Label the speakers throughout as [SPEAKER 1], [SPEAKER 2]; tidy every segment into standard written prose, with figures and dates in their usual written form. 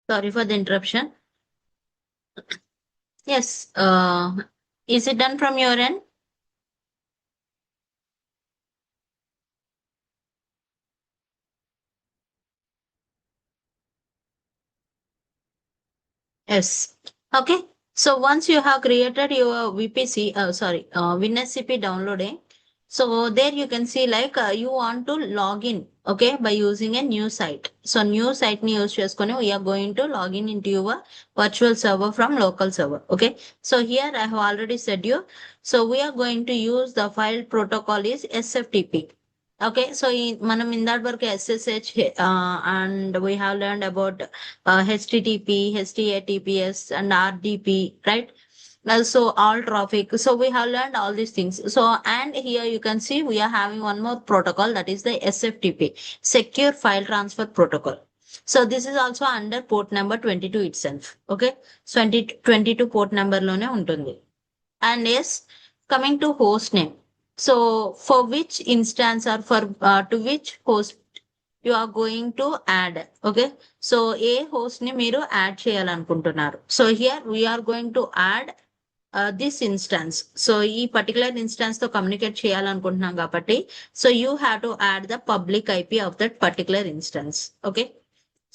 [SPEAKER 1] Sorry for the interruption. Yes, is it done from your end? Yes. Okay. So once you have created your VPC, WinSCP downloading, so there you can see like you want to log in, okay, by using a new site. So new site ni use cheskoni we are going to log in into your virtual server from local server. Okay. So here I have already said you. So we are going to use the file protocol is SFTP. Okay, so మనం ఇందాటి వరకు SSH and we have learned about HTTP, HTTPS and RDP, right? Also all traffic. So we have learned all these things. So and here you can see we are having one more protocol, that is the SFTP, Secure File Transfer Protocol. So this is also under port number 22 itself. Okay, 22 port number lone ఉంటుంది. And yes, coming to host name. So for which instance or for to which host you are going to add. Okay, so A host ని మీరు add చేయాలనుకుంటున్నారు. So here we are going to add this instance. So ఈ particular instance తో communicate చేయాలనుకుంటున్నాం కాబట్టి so you have to add the public IP of that particular instance. Okay,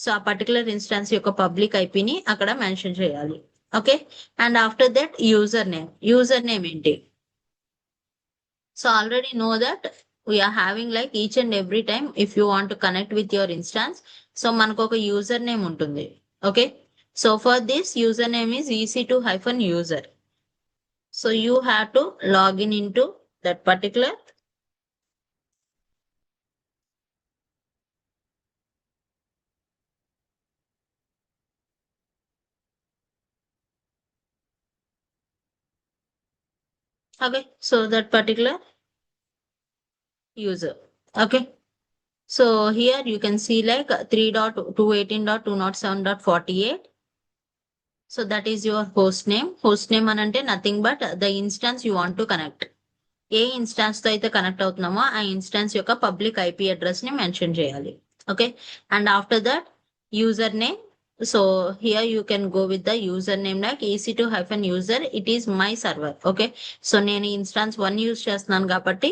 [SPEAKER 1] so ఆ particular instance యొక్క public ఐపీని అక్కడ mention చేయాలి. Okay, and after that user name ఏంటి? So already know that we are having like each and every time if you want to connect with your instance, so మనకు ఒక యూజర్ నేమ్ ఉంటుంది. Okay, so for this user name is EC2-user. So you have to login in to that particular user. Okay, so here you can see like 3.218.207.48. So that is your host name. Host name anante nothing but the instance you want to connect. A instance తో అయితే connect అవుతున్నామో ఆ instance యొక్క public IP address ని mention చేయాలి. Okay, and after that user name. So here you can go with the user name like EC2-user. It is my server. Okay, so నేను instance 1 use చేస్తున్నాను కాబట్టి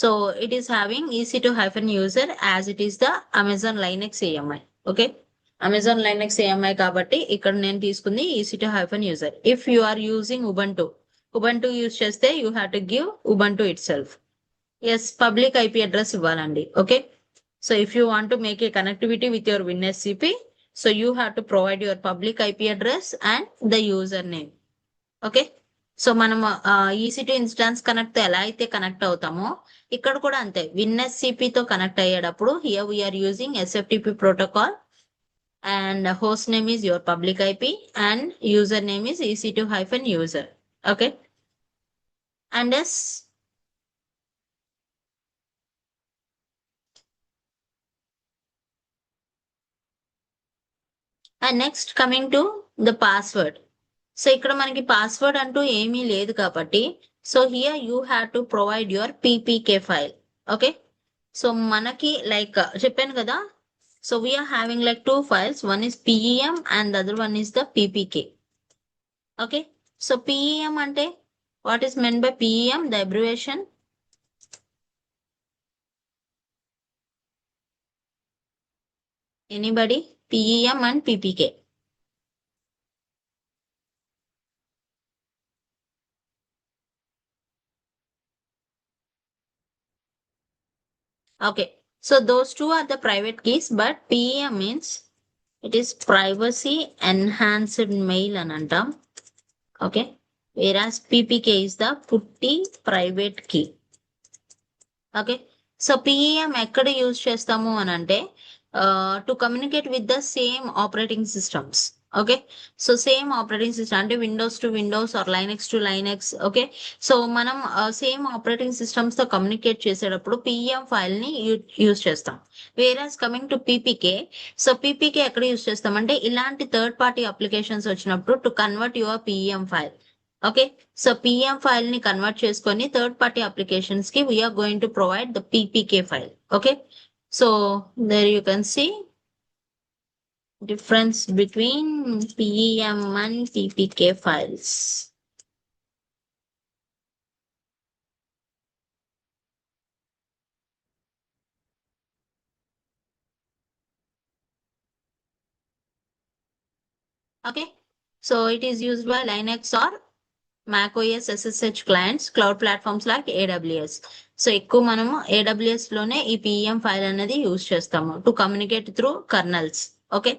[SPEAKER 1] so it is having EC2-user as it is the Amazon Linux AMI. Okay, Amazon Linux AMI కాబట్టి ఇక్కడ నేను తీసుకుంది EC2-user. If you are using Ubuntu use చేస్తే you have to give Ubuntu itself. Yes, public IP address ఇవ్వాలండి. Okay, so if you want to make a connectivity with your WinSCP, so you have to provide your public IP address and the user name. Okay, so మనం EC2 instance connect ఎలా అయితే connect అవుతామో ఇక్కడ కూడా అంతే. WinSCP తో connect అయ్యేటప్పుడు here we are using SFTP protocol and host name is your public IP and username is EC2-user. Okay, and yes, and next coming to the password. So ఇక్కడ మనకి పాస్వర్డ్ అంటూ ఏమీ లేదు కాబట్టి so here you have to provide your PPK file. Okay, so మనకి like చెప్పాను కదా, so we are having like 2 files. One is PEM and the other one is the PPK. Okay, so PEM అంటే what is meant by PEM, the abbreviation? Anybody? PEM and PPK. Okay, so those two are the private keys, but PEM means it is privacy enhanced mail అని అంటాం. Okay, whereas PPK is the putty private key. Okay, so PEM ఎక్కడ use చేస్తాము అని అంటే to communicate with the same operating systems. Okay, so same operating system అంటే Windows to Windows or Linux to Linux. Okay, so మనం same operating systems తో communicate చేసేటప్పుడు PEM file ని use చేస్తాం. Whereas coming to PPK, so PPK ఎక్కడ use చేస్తాం అంటే ఇలాంటి థర్డ్ పార్టీ అప్లికేషన్స్ వచ్చినప్పుడు to convert your PEM file. Okay, so PEM file ని కన్వర్ట్ చేసుకొని థర్డ్ పార్టీ అప్లికేషన్స్ కి we are going to provide the PPK file. Okay, so there you can see difference between PEM and PPK files. Okay, so it is used by Linux or macOS SSH clients, cloud platforms like AWS. So ఎక్కువ మనము AWS లోనే ఈ PEM file అనేది use చేస్తాము to communicate through kernels. Okay,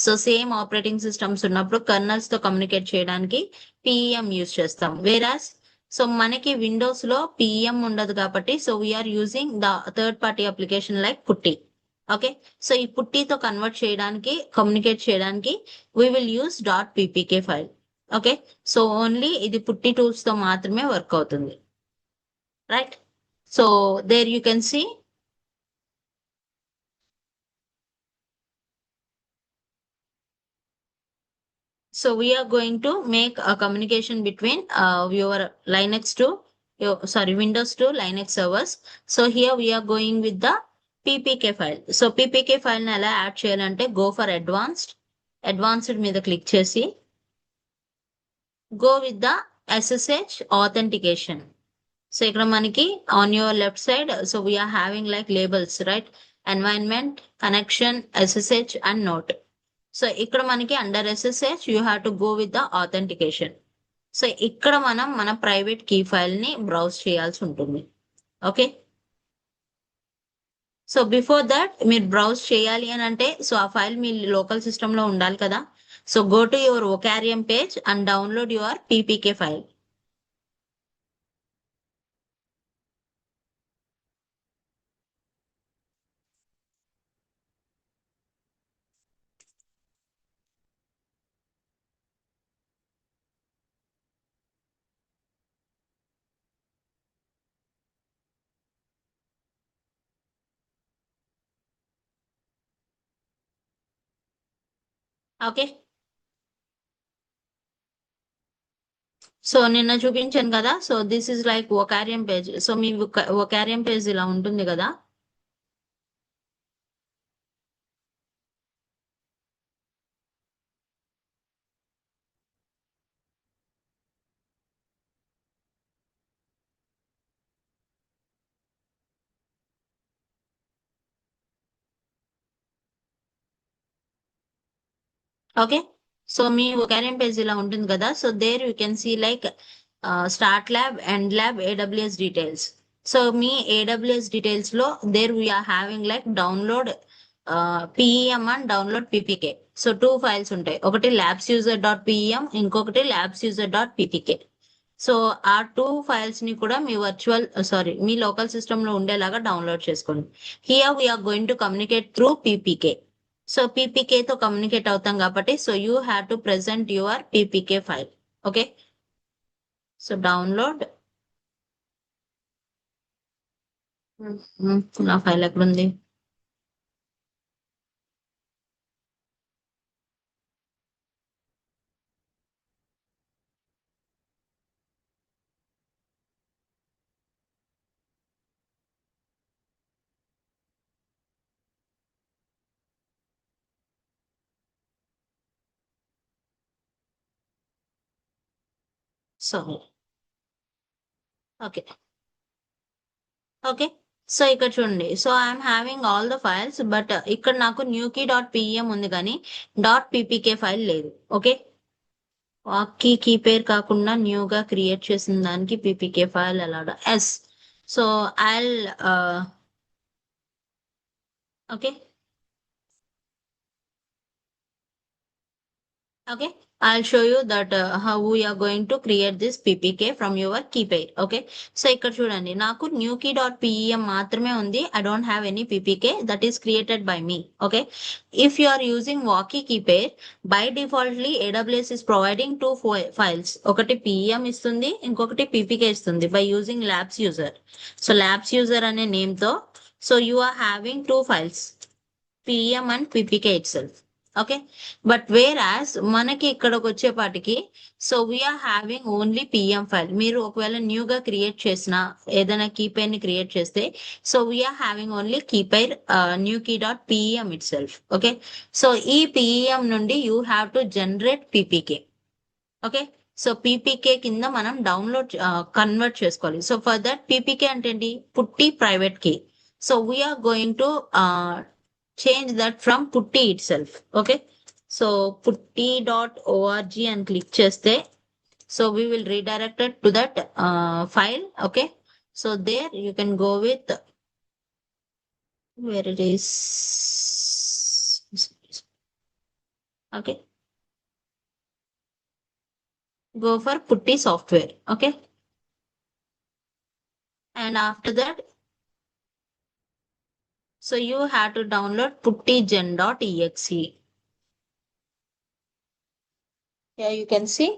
[SPEAKER 1] so same operating systems ఉన్నప్పుడు kernels తో communicate చేయడానికి PEM use చేస్తాం. వేరాస్ సో మనకి విండోస్ లో PEM ఉండదు కాబట్టి so we're using the third party application like PuTTY. Okay, so ఈ పుట్టితో కన్వర్ట్ చేయడానికి కమ్యూనికేట్ చేయడానికి we will use .ppk file. Okay, so only ఇది పుట్టి టూల్స్ తో మాత్రమే వర్క్ అవుతుంది. Right, so there you can see so we are going to make a communication between your Linux to Windows to Linux servers. So here we are going with the ppk file. So ppk file ని ఎలా add చేయాలంటే go for advanced మీద click చేసి go with the SSH authentication. So ఇక్కడ మనకి on your left side, so we are having like labels, right? Environment, connection, SSH and note. So ఇక్కడ మనకి under SSH you have to go with the authentication. So ఇక్కడ మనం మన private key file ని browse చేయాల్సి ఉంటుంది. Okay, so before that మీరు browse చేయాలి అని అంటే సో ఆ ఫైల్ మీ లోకల్ సిస్టమ్ లో ఉండాలి కదా. So go to your Vocarium page and download your ppk file. Okay, so నిన్న చూపించాను కదా. So this is like Vocarium page. So మీ Vocarium పేజ్ ఇలా ఉంటుంది కదా. ఓకే, సో మీ Vocarium పేజ్ ఇలా ఉంటుంది కదా. So there you can see like start lab, end lab, AWS details. So మీ AWS డీటెయిల్స్ లో there we are having like download PEM and download PPK. So 2 files ఉంటాయి, ఒకటి labsuser.pem, ఇంకొకటి labsuser.ppk. So ఆ 2 files ని కూడా మీ మీ లోకల్ సిస్టమ్ లో ఉండేలాగా డౌన్లోడ్ చేసుకోండి. Here we're going to communicate through PPK. So PPK తో కమ్యూనికేట్ అవుతాం కాబట్టి so you have to present your PPK file. Okay, so download నా ఫైల్ ఎక్కడుంది. సో ఓకే, ఓకే, సో ఇక్కడ చూడండి. So I'm having all the files but ఇక్కడ నాకు newkey.pem ఉంది కానీ .ppk ఫైల్ లేదు. ఓకే, కీ పేరు కాకుండా న్యూగా క్రియేట్ చేసిన దానికి PPK ఫైల్ అలాగా yes. So I'll okay, okay, I'll show you that how we are going to create this ppk from your key pair. Okay, so ఇక్కడ చూడండి నాకు newkey.pem మాత్రమే ఉంది. I don't have any ppk that is created by me. Okay, if you are using Walkie key pair, by defaultly AWS is providing 2 files. ఒకటి PEM ఇస్తుంది, ఇంకొకటి ppk ఇస్తుంది by using labs user. So labs user అనే name తో so you are having 2 files, PEM and ppk itself. Okay. But whereas మనకి ఇక్కడికి వచ్చేపాటికి so we are having only PEM file. మీరు ఒకవేళ న్యూగా క్రియేట్ చేసిన ఏదైనా కీ పేర్ ని క్రియేట్ చేస్తే so we are having only key pair new key dot PEM itself. Okay. So ఈ పిఎం నుండి you have to generate PPK. Okay. So PPK కింద మనం డౌన్లోడ్ కన్వర్ట్ చేసుకోవాలి. సో ఫర్ దట్ పీపీకే అంటే ఏంటి, PuTTY private key. So we are going to change that from PuTTY itself. Okay. So PuTTY dot ORG అని click చేస్తే so we will redirected to that file. Okay. So there you can go with where it is. Okay. Go for Putty software. Okay. And after that, so you have to download puttygen.exe. Here you can see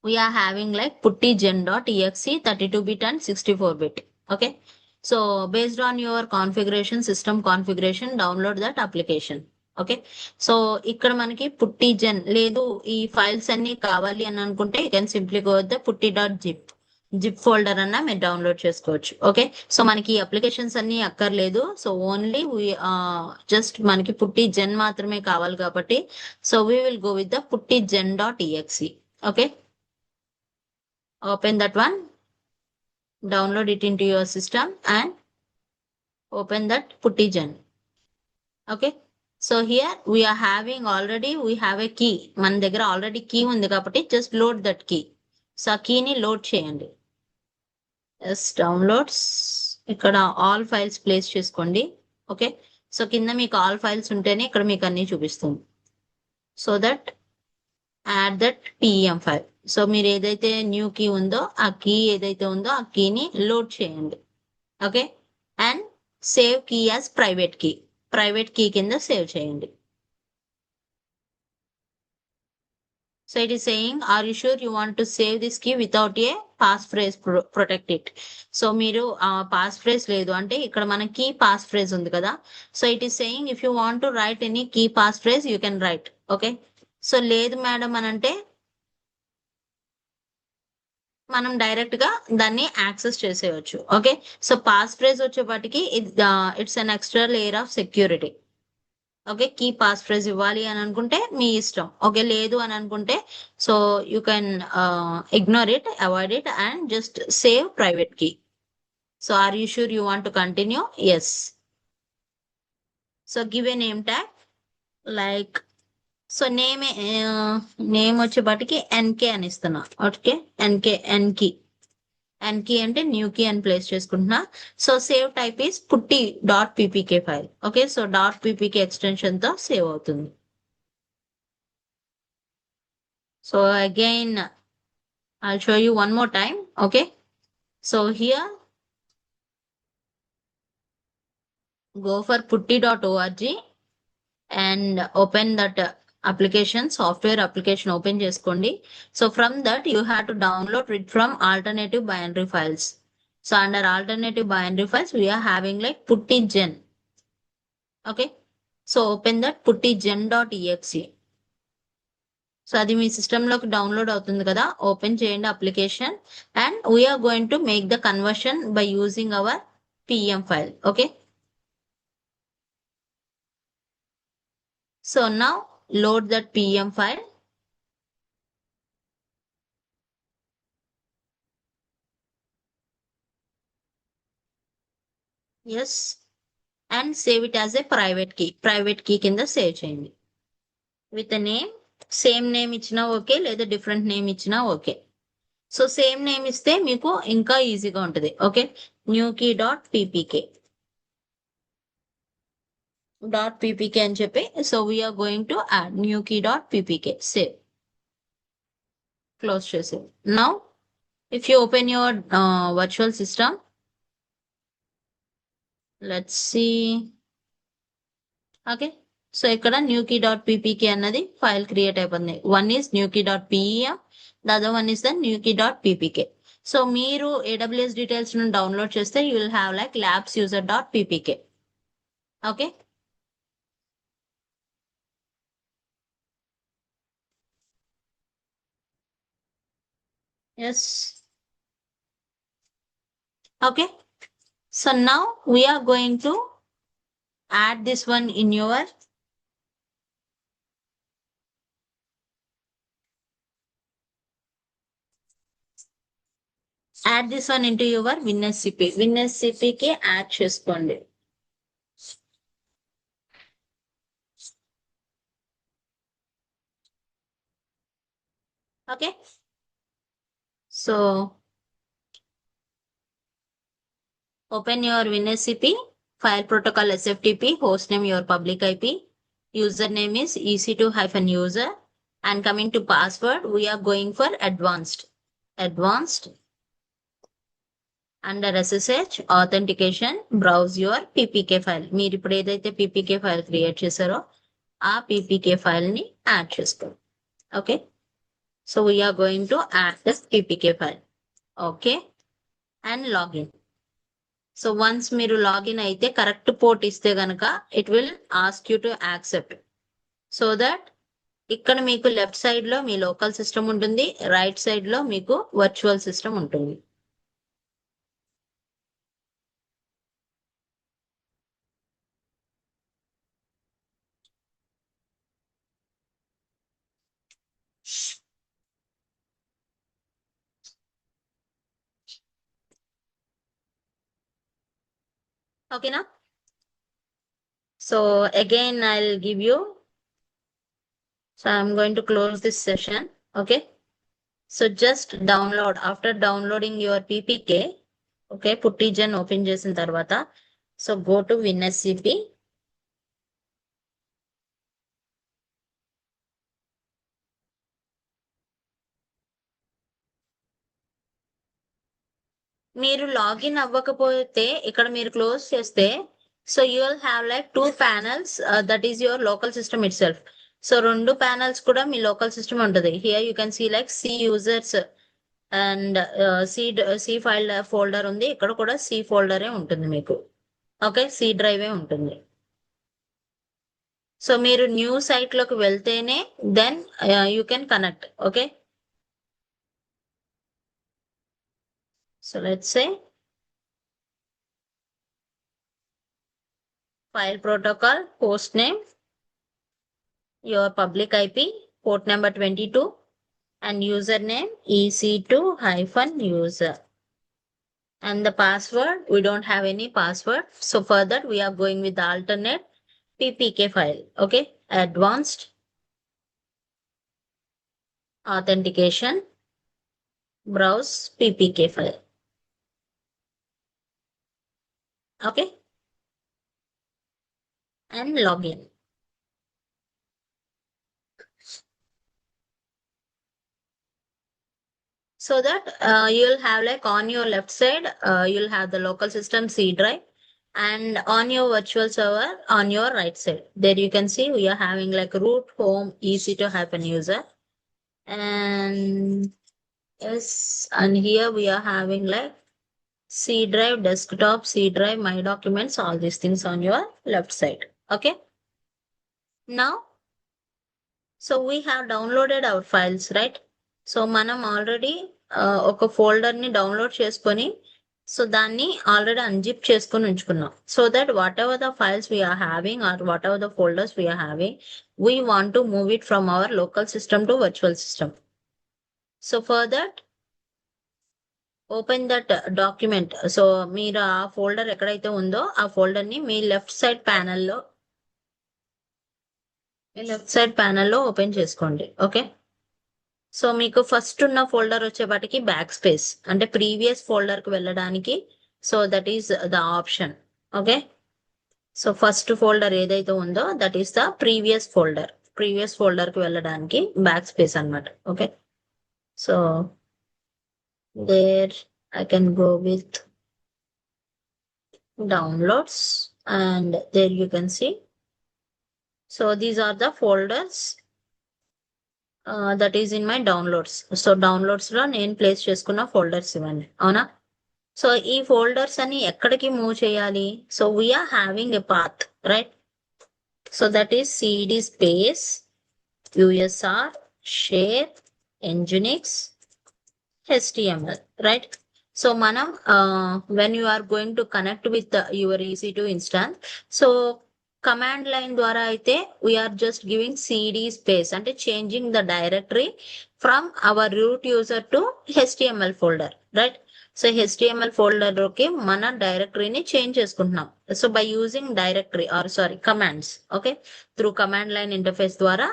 [SPEAKER 1] we are having like puttygen.exe 32-bit and 64-bit. Okay. So based on your configuration, system configuration, download that application. Okay. So ఇక్కడ మనకి పుట్టి జెన్ లేదు, ఈ files అన్ని కావాలి అని అనుకుంటే you can simply go with the పుట్టి డాట్ జిప్ ఫోల్డర్ అన్న మీరు డౌన్లోడ్ చేసుకోవచ్చు. ఓకే. సో మనకి ఈ అప్లికేషన్స్ అన్ని అక్కర్లేదు. సో ఓన్లీ జస్ట్ మనకి పుట్టి జెన్ మాత్రమే కావాలి కాబట్టి so we will go with the PuTTYgen dot exe. Okay. Open that one, download it into your system and open that puttygen. Okay. So here we are having already, we have a key. మన దగ్గర already key ఉంది కాబట్టి just load that key. So ఆ కీని load చేయండి. Yes downloads, ఇక్కడ all files place చేసుకోండి. Okay. So కింద మీకు ఆల్ ఫైల్స్ ఉంటేనే ఇక్కడ మీకు అన్ని చూపిస్తుంది. So that add that PEM file. So మీరు ఏదైతే న్యూ కీ ఉందో ఆ కీ ఏదైతే ఉందో ఆ కీని లోడ్ చేయండి. Okay. And save key as private key. Private key కింద సేవ్ చేయండి. So it is saying are you sure you want to save this key without a passphrase protect it. So మీరు passphrase లేదు అంటే ఇక్కడ మన key passphrase ఉంది కదా. So it is saying if you want to write any key passphrase you can write. Okay. So లేదు madam అని అంటే మనం డైరెక్ట్ గా దాన్ని యాక్సెస్ చేసేయచ్చు. ఓకే. సో పాస్ ఫ్రేజ్ వచ్చేపాటికి it's an extra layer of security. Okay. Key passphrase ఇవ్వాలి అని అనుకుంటే మీ ఇష్టం. ఓకే. లేదు అని అనుకుంటే so you can ignore it, avoid it and just save private key. So are you sure you want to continue? Yes. So give a name tag like, so name వచ్చేపాటికి NK అని ఇస్తున్నా. Okay. NK అంటే new key అని place చేసుకుంటున్నా. So save type is పుట్టి dot PPK file. Okay. So dot PPK extension తో save అవుతుంది. So again I'll show you one more time. Okay. So here go for putty.org and open that application, software application open చేసుకోండి. So from that you have to download it from alternative binary files. So under alternative binary files we are having like puttygen. Okay. So open that puttygen.exe. So అది మీ సిస్టంలోకి download అవుతుంది కదా. Open చేయండి application and we're going to make the conversion by using our PEM file. Okay. So now load that PEM file. Yes. And save it as a private key. Private key కింద save చేయండి with name. Same name ఇచ్చినా okay, లేదా different name ఇచ్చినా okay. So same name ఇస్తే మీకు ఇంకా ఈజీగా ఉంటుంది. Okay. New key dot PPK అని చెప్పి so we are going to add new key dot PPK. Save, close చేసేది. Now if you open your virtual system, let's see. Okay. So ఇక్కడ new key dot PPK అన్నది file create అయిపోతుంది. One is new key dot PEM, the other one is the new key dot PPK. So మీరు AWS details ను download చేస్తే you will have like labs user dot PPK. Okay. Yes. Okay. So now we are going to add this one in your into your WinSCP. WinSCP కి add చేసుకోండి. Okay. So open your WinSCP, file protocol SFTP, hostname your public IP, username is EC2-user, and coming to password, we are going for advanced. Under SSH authentication, browse your PPK file. మీరు ఇప్పుడు ఏదైతే PPK file create చేశారో ఆ PPK file ని add చేసుకోండి. Okay, so we are going to add this PPK file. Okay, and login. So once మీరు login అయితే correct port ఇస్తే గనక it will ask you to accept. So that ఇక్కడ మీకు లెఫ్ట్ సైడ్ లో మీ లోకల్ సిస్టమ్ ఉంటుంది, రైట్ సైడ్ లో మీకు వర్చువల్ సిస్టమ్ ఉంటుంది. ఓకేనా? So again I'll give you. So I'm going to close this session. Okay. So just download. After downloading your PPK, okay, Puttigen open చేసిన తర్వాత, so go to WinSCP. మీరు login అవ్వకపోతే ఇక్కడ మీరు క్లోజ్ చేస్తే, so you will have like 2 panels, that is your local system itself. So 2 panels కూడా మీ local system ఉంటుంది. Here you can see like C users and C file folder ఉంది. ఇక్కడ కూడా సి ఫోల్డరే ఉంటుంది మీకు. ఓకే, సి డ్రైవే ఉంటుంది. So మీరు న్యూ సైట్ లోకి వెళ్తేనే then you can connect. Okay, so let's say file protocol, host name, your public IP, port number 22, and username EC2-user. And the password, we don't have any password. So for that, we are going with the alternate PPK file. Okay, advanced authentication, browse PPK file. Okay, and login. So that you'll have like on your left side, you'll have the local system C drive, and on your virtual server on your right side, there you can see we are having like root, home, EC2-user, and yes, and here we are having like C drive, desktop, C drive, my documents, all these things on your left side. Okay, now so we have downloaded our files, right? So మనం already ఒక folder ని download చేసుకొని, so దాన్ని already unzip చేసుకొని ఉంచుకున్నాం. So that what ever the files we are having or what ever the folders we are having, we want to move it from our local system to virtual system. So for that open that document. So మీరు ఆ folder ఎక్కడైతే ఉందో ఆ folder ని మీ left side ప్యానల్లో open చేసుకోండి. Okay, so మీకు ఫస్ట్ ఉన్న ఫోల్డర్ వచ్చేపాటికి బ్యాక్ స్పేస్ అంటే ప్రీవియస్ ఫోల్డర్ కి వెళ్ళడానికి, so that is the option. Okay, so first folder ఏదైతే ఉందో that is the previous folder కి వెళ్ళడానికి బ్యాక్ స్పేస్ అన్నమాట. Okay, so there I can go with downloads, and there you can see. So these are the folders that is in my downloads. So downloads లో నేను place చేసుకున్న folders ఇవన్నీ, అవునా? So ఈ folders అని ఎక్కడికి move చేయాలి? So we are having a path, right? So that is cd space usr share nginx HTML, right? So manam when you are going to connect with your EC2 instance, so command line ద్వారా అయితే we are just giving cd space అంటే changing the directory from our root user to HTML folder, right? So HTML folder లోకి మన డైరెక్టరీని change చేసుకుంటున్నాం. So by using directory or sorry commands, okay, through command line interface ద్వారా,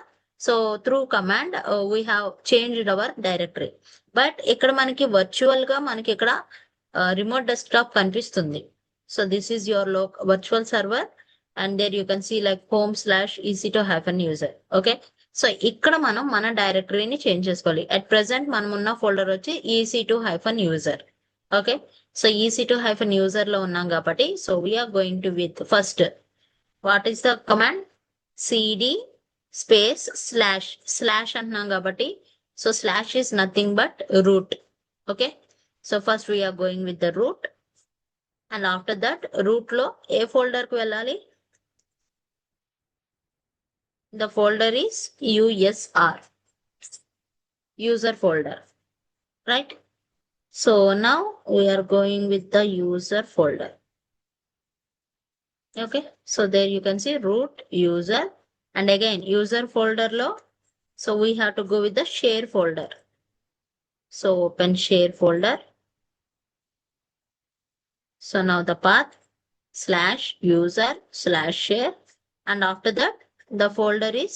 [SPEAKER 1] so through command we have changed our directory. But ఇక్కడ మనకి virtual గా మనకి ఇక్కడ రిమోట్ డెస్క్టాప్ కనిపిస్తుంది. So this is your virtual server and there you can see like home/ec2-user. Okay, so ఇక్కడ మనం మన డైరెక్టరీని చేంజ్ చేసుకోవాలి. అట్ ప్రెసెంట్ మనం ఉన్న ఫోల్డర్ వచ్చి EC2-user. ఓకే, సో EC2-user లో ఉన్నాం కాబట్టి so we are going to with first what is the command cd space slash అంటున్నాం కాబట్టి so slash is nothing but root. Okay, so first we are going with the root and after that root lo a folder ku vellali, the folder is usr, user folder, right? So now we are going with the user folder. Okay, so there you can see root user and again user folder lo, so we have to go with the share folder. So open share folder. So now the path /user/share and after that the folder is,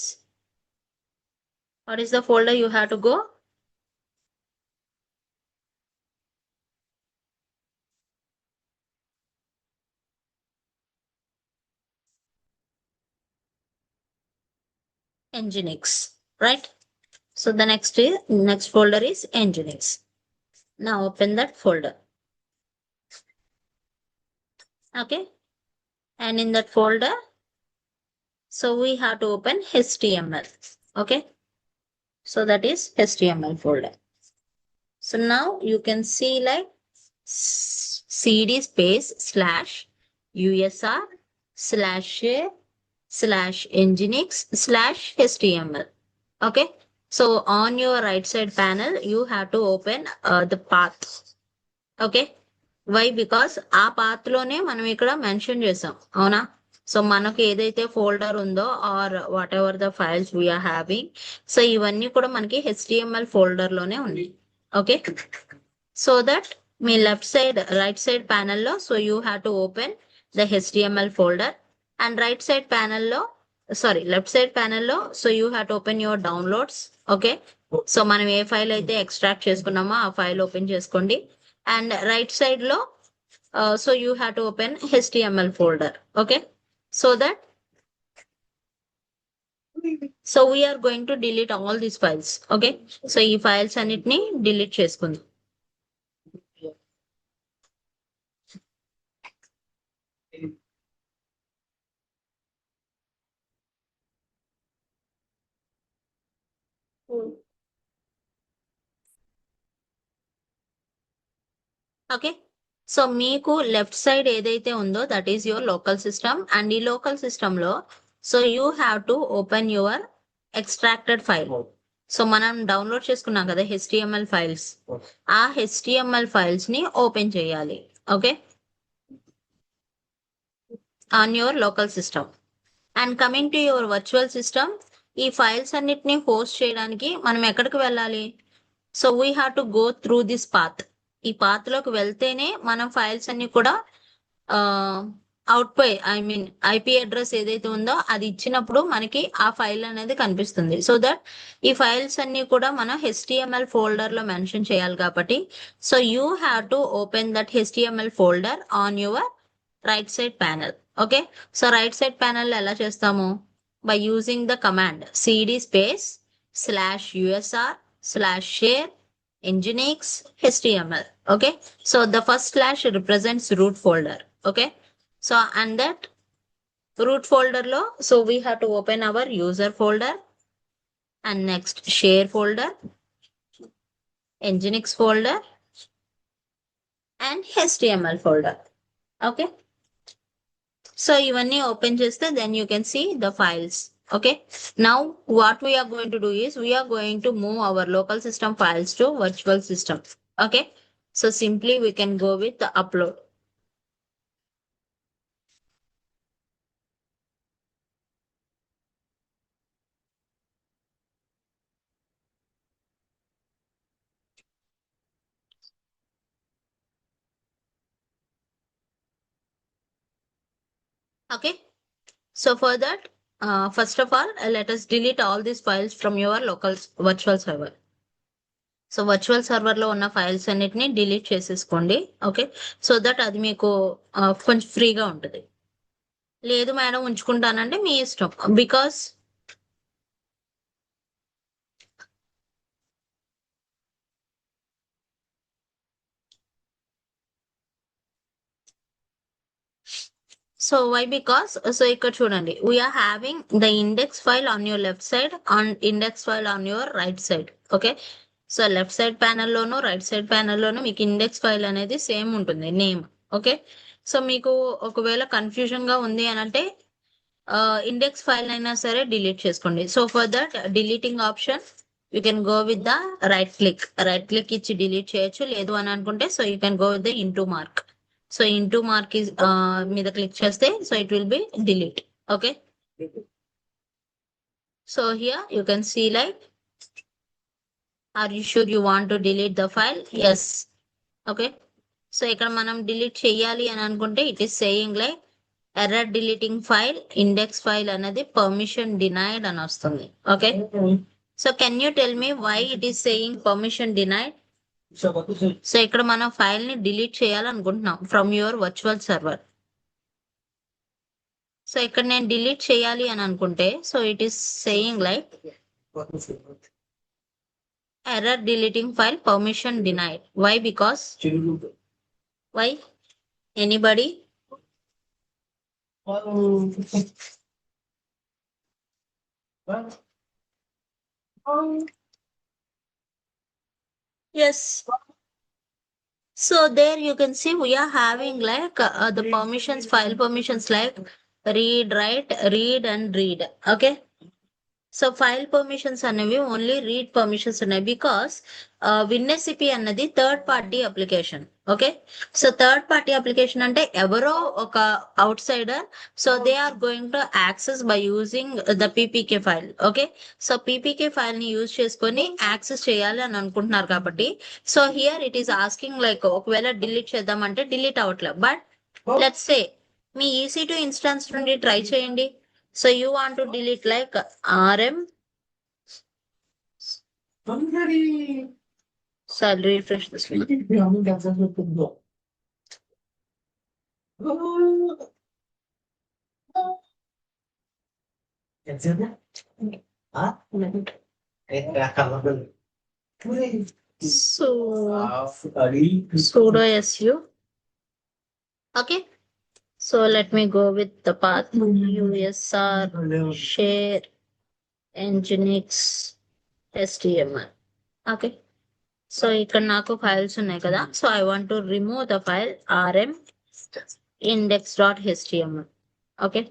[SPEAKER 1] what is the folder you have to go? Nginx, right? So the next folder is Nginx. Now open that folder. Okay, and in that folder, so we have to open HTML. Okay, so that is HTML folder. So now you can see like cd space /usr/share/nginx/html. Okay, so on your right side panel you have to open the path. Okay, why? Because ఆ path లోనే మనం ఇక్కడ mention చేసాం, అవునా? So మనకు ఏదైతే folder ఉందో or what ever the files we are having, so ఇవన్నీ కూడా మనకి HTML ఫోల్డర్ లోనే ఉన్నాయి. ఓకే, సో దట్ మీ రైట్ సైడ్ ప్యానెల్లో so you have to open the HTML folder and left side ప్యానెల్లో so you have to open your downloads. Okay, so మనం ఏ ఫైల్ అయితే ఎక్స్ట్రాక్ట్ చేసుకున్నామో ఆ ఫైల్ ఓపెన్ చేసుకోండి అండ్ రైట్ సైడ్ లో so you have to open HTML folder. Okay, so that so we are going to delete all these files. Okay, so ఈ files అన్నిటిని delete చేసుకుందాం. ఓకే, సో మీకు left side ఏదైతే ఉందో that is your local system and ఈ local system లో so you have to open your extracted file. So మనం download చేసుకున్నాం కదా HTML ఫైల్స్, ఆ HTML ఫైల్స్ ని ఓపెన్ చేయాలి. Okay, on your local system and coming to your virtual system, ఈ files అన్నిటిని హోస్ట్ చేయడానికి మనం ఎక్కడికి వెళ్ళాలి? So we have to go through this path. ఈ పాత్ లోకి వెళ్తేనే మనం ఫైల్స్ అన్ని కూడా IP అడ్రస్ ఏదైతే ఉందో అది ఇచ్చినప్పుడు మనకి ఆ ఫైల్ అనేది కనిపిస్తుంది. సో దట్ ఈ ఫైల్స్ అన్ని కూడా మనం HTML ఫోల్డర్ లో మెన్షన్ చేయాలి కాబట్టి so you have to open that HTML folder on your right side panel. Okay, so right side panel ఎలా చేస్తాము? By using the command cd space /usr/share nginx html. Okay, so the first slash represents root folder. Okay, so and that root folder lo so we have to open our user folder and next share folder, nginx folder and html folder. Okay, so ivanni open cheste then you can see the files. Okay, now what we are going to do is we are going to move our local system files to virtual system. Okay, so simply we can go with the upload. Okay, so for that, first of all, let us delete all these files from your local virtual server. So virtual server లో ఉన్న files అన్నిటిని delete చేసేసుకోండి. Okay, so that అది మీకు కొంచెం ఫ్రీగా ఉంటుంది. లేదు మేడం ఉంచుకుంటానంటే మీ ఇష్టం. Because so why because so ఇక్కడ చూడండి, we are having the index file on your left side and index file on your right side. Okay, so left side ప్యానెల్లోను రైట్ సైడ్ ప్యానెల్లోను మీకు ఇండెక్స్ ఫైల్ అనేది సేమ్ ఉంటుంది నేమ్. ఓకే, సో మీకు ఒకవేళ confusion గా ఉంది అని అంటే ఇండెక్స్ ఫైల్ అయినా సరే డిలీట్ చేసుకోండి. So for that deleting option you can go with the right click ఇచ్చి డిలీట్ చేయొచ్చు. లేదు అని అనుకుంటే so you can go with the into mark. So into mark మీద క్లిక్ చేస్తే so it will be delete. Okay, so here you can see like, are you sure you want to delete the file? Yes. Okay, so ఇక్కడ మనం delete చేయాలి అని అనుకుంటే it is saying like error deleting file index file అనేది permission denied అని వస్తుంది. Okay, so can you tell me why it is saying permission denied? So ఇక్కడ మనం ఫైల్ ని డిలీట్ చేయాలనుకుంటున్నాం from your virtual server. So ఇక్కడ నేను delete చేయాలి అని అనుకుంటే so it is saying like error deleting file permission denied. Why? Because why? Anybody? Yes. So there you can see we are having like the permissions, file permissions like read, write, read and read. Okay. So file permissions అనేవి only read permissions ఉన్నాయి. Because WinSCP అన్నది third party application. Okay, so third party application అంటే ఎవరో ఒక outsider, so they are going to access by using the PPK file. Okay, so PPK file ని use చేసుకొని access చేయాలి అని అనుకుంటున్నారు కాబట్టి so here it is asking like ఒకవేళ డిలీట్ చేద్దామంటే డిలీట్ అవ్వట్లేదు. బట్ లెట్స్ సే మీ EC2 ఇన్స్టాన్స్ నుండి ట్రై చేయండి. So you want to delete like RM. So I'll refresh this one. So sudo su. Okay. So let me go with the path USR share nginx HTML. Okay. So ఇక్కడ నాకు ఫైల్స్ ఉన్నాయి కదా, so I want to remove the file rm index.html. Okay,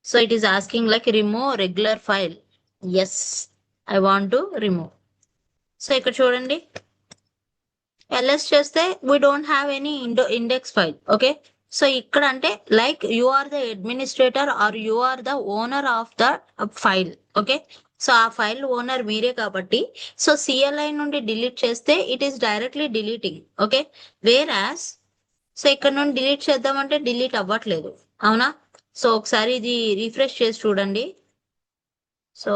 [SPEAKER 1] so it is asking like remove regular file. Yes, I want to remove. So ఇక్కడ చూడండి, ls చేస్తే we don't have any index file. Okay, so ఇక్కడ అంటే like you are the administrator or you are the owner of the file. Okay, so ఆ file owner మీరే కాబట్టి so CLI నుండి delete చేస్తే it is directly deleting. Okay, where as so ఇక్కడ నుండి delete చేద్దామంటే డిలీట్ అవ్వట్లేదు. అవునా? సో ఒకసారి ఇది రిఫ్రెష్ చేసి చూడండి. సో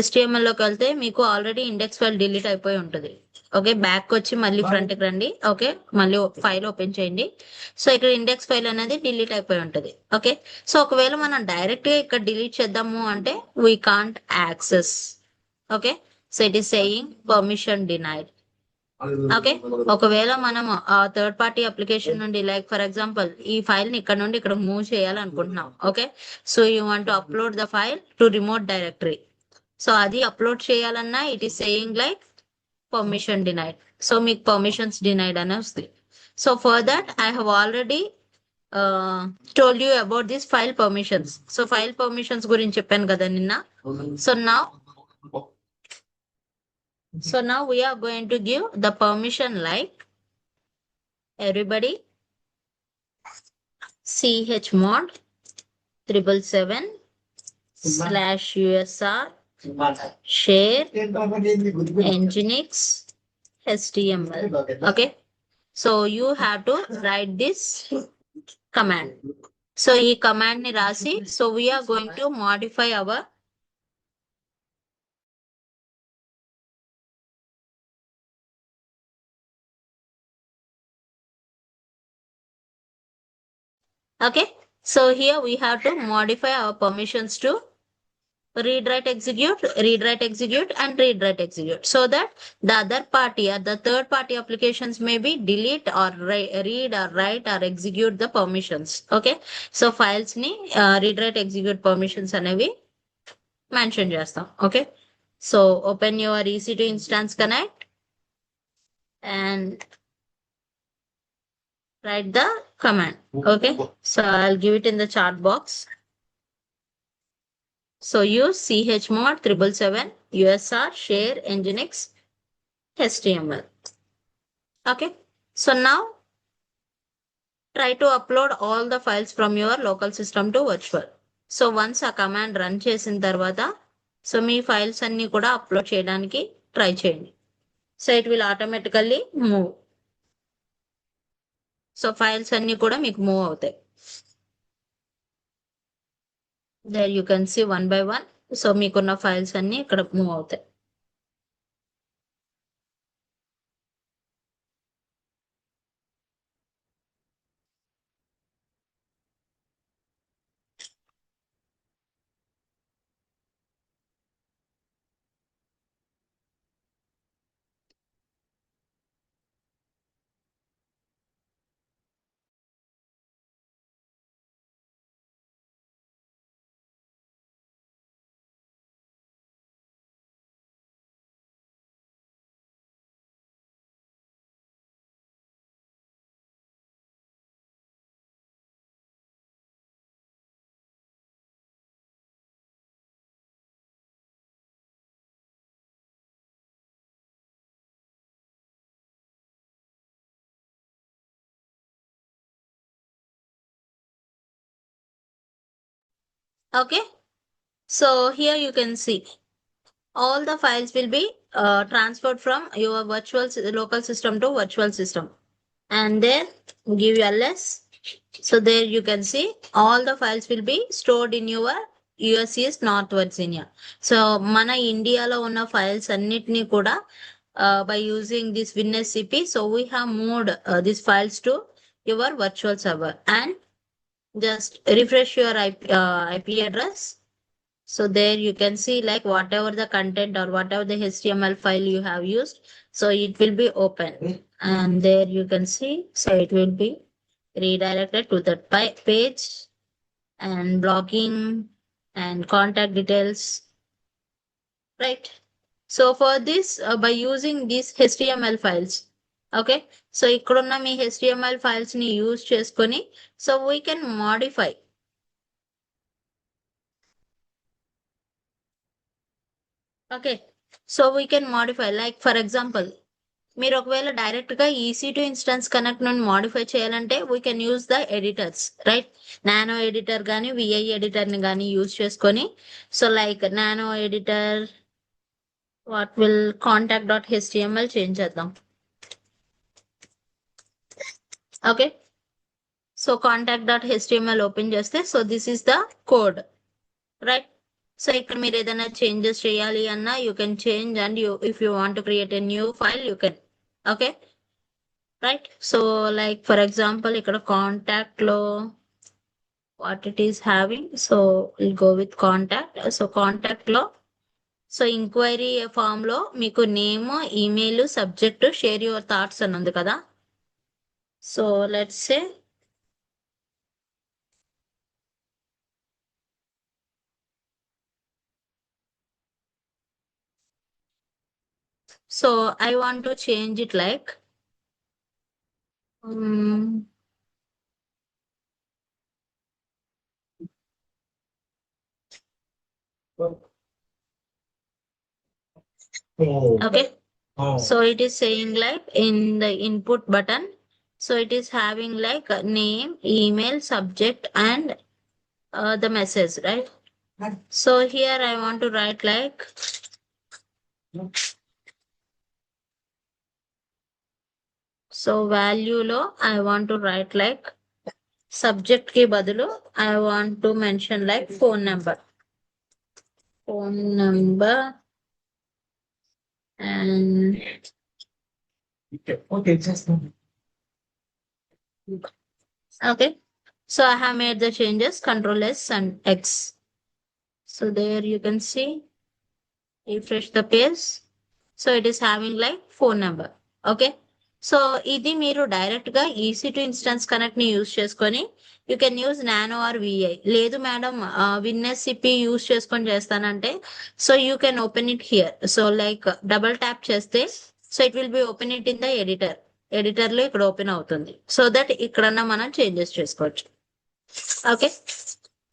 [SPEAKER 1] HTML లోకి వెళ్తే మీకు ఆల్రెడీ ఇండెక్స్ ఫైల్ డిలీట్ అయిపోయి ఉంటుంది. ఓకే, బ్యాక్ వచ్చి మళ్ళీ ఫ్రంట్ కి రండి. ఓకే, మళ్ళీ ఫైల్ ఓపెన్ చేయండి. సో ఇక్కడ ఇండెక్స్ ఫైల్ అనేది డిలీట్ అయిపోయి ఉంటుంది. ఓకే, సో ఒకవేళ మనం డైరెక్ట్ గా ఇక్కడ డిలీట్ చేద్దాము అంటే we can't access. Okay, so it is saying permission denied. Okay, ఒకవేళ మనం థర్డ్ పార్టీ అప్లికేషన్ నుండి లైక్ ఫర్ ఎగ్జాంపుల్ ఈ ఫైల్ ని ఇక్కడ నుండి ఇక్కడ మూవ్ చేయాలనుకుంటున్నాం. Okay, so you want to upload the file to remote directory. So అది అప్లోడ్ చేయాలన్నా it is saying like permission denied. So మీకు పర్మిషన్స్ డినైడ్ అని వస్తుంది. So for that I have already told you about this file permissions. So file permissions గురించి చెప్పాను కదా నిన్న. So నా So now we are going to give the permission like everybody chmod 777/USR share nginx html. Okay, so you have to write this command. So ఈ command ని రాసి, so we are going to modify our okay. So here we have to modify our permissions to read write execute, read write execute, and read write execute, so that the other party or the third party applications may be delete or read or write or execute the permissions. Okay, so files ni read write execute permissions అనేవి mention చేస్తాం. Okay, so open your EC2 instance connect and write the command. Okay, so I'll give it in the chat box. So use chmod 777/USR share nginx html. Okay, so now try to upload all the files from your local system to virtual. So once a command run చేసిన తర్వాత, so మీ files అన్ని కూడా upload చేయడానికి try చేయండి. So it will automatically move. So files అన్ని కూడా మీకు move అవుతాయి. There you can see 1 by 1. So మీకున్న ఫైల్స్ అన్ని ఇక్కడ మూవ్ అవుతాయి. Okay, so here you can see all the files will be transferred from your local system to virtual system, and then give ls. So there you can see all the files will be stored in your USCS North Virginia. So mana India lo ఉన్న files అన్నిటిని కూడా by using this WinSCP, so we have moved these files to your virtual server, and just refresh your IP address. So there you can see like whatever the content or whatever the HTML file you have used, so it will be open, and there you can see, so it will be redirected to that page and blogging and contact details, right? So for this, by using these HTML files, okay, so ikkadunna me HTML files ని use చేసుకొని, so we can modify. Okay, so we can modify, like for example, మీరు ఒకవేళ direct గా EC2 instance connect నుండి modify చేయాలంటే we can use the editors, right? Nano editor కానీ VI editor ని కానీ యూజ్ చేసుకొని, so like nano editor what will contact.html change చేద్దాం. ఓకే, సో contact.html ఓపెన్ చేస్తే, so this is the code, right? So ఇక్కడ మీరు ఏదైనా చేంజెస్ చేయాలి అన్నా you can change, and you if you want to create a new file you can. Okay, right? So like for example ఇక్కడ contact లో what it is having, so will go with contact. So contact లో, so enquiry form లో మీకు name, email, subject, share your thoughts అని ఉంది కదా. So let's say so I want to change it like okay, So it is saying like in the input button, so it is having like a name, email, subject, and the message, right? So here I want to write like, so value లో I want to write like subject కి బదులు I want to mention like phone number and okay. So I have made the changes, Control S and X. So there you can see, refresh the page. So it is having like phone number. Okay. So ఇది మీరు direct గా EC2 instance connect ని use చేసుకొని you can use nano or vi. లేదు madam WinSCP use చేసుకొని చేస్తానంటే so you can open it here. So like double tap చేస్తే so it will be open it in the editor. Editor లో ఇక్కడ open అవుతుంది. So that ఇక్కడన్నా మనం changes చేసుకోవచ్చు. Okay.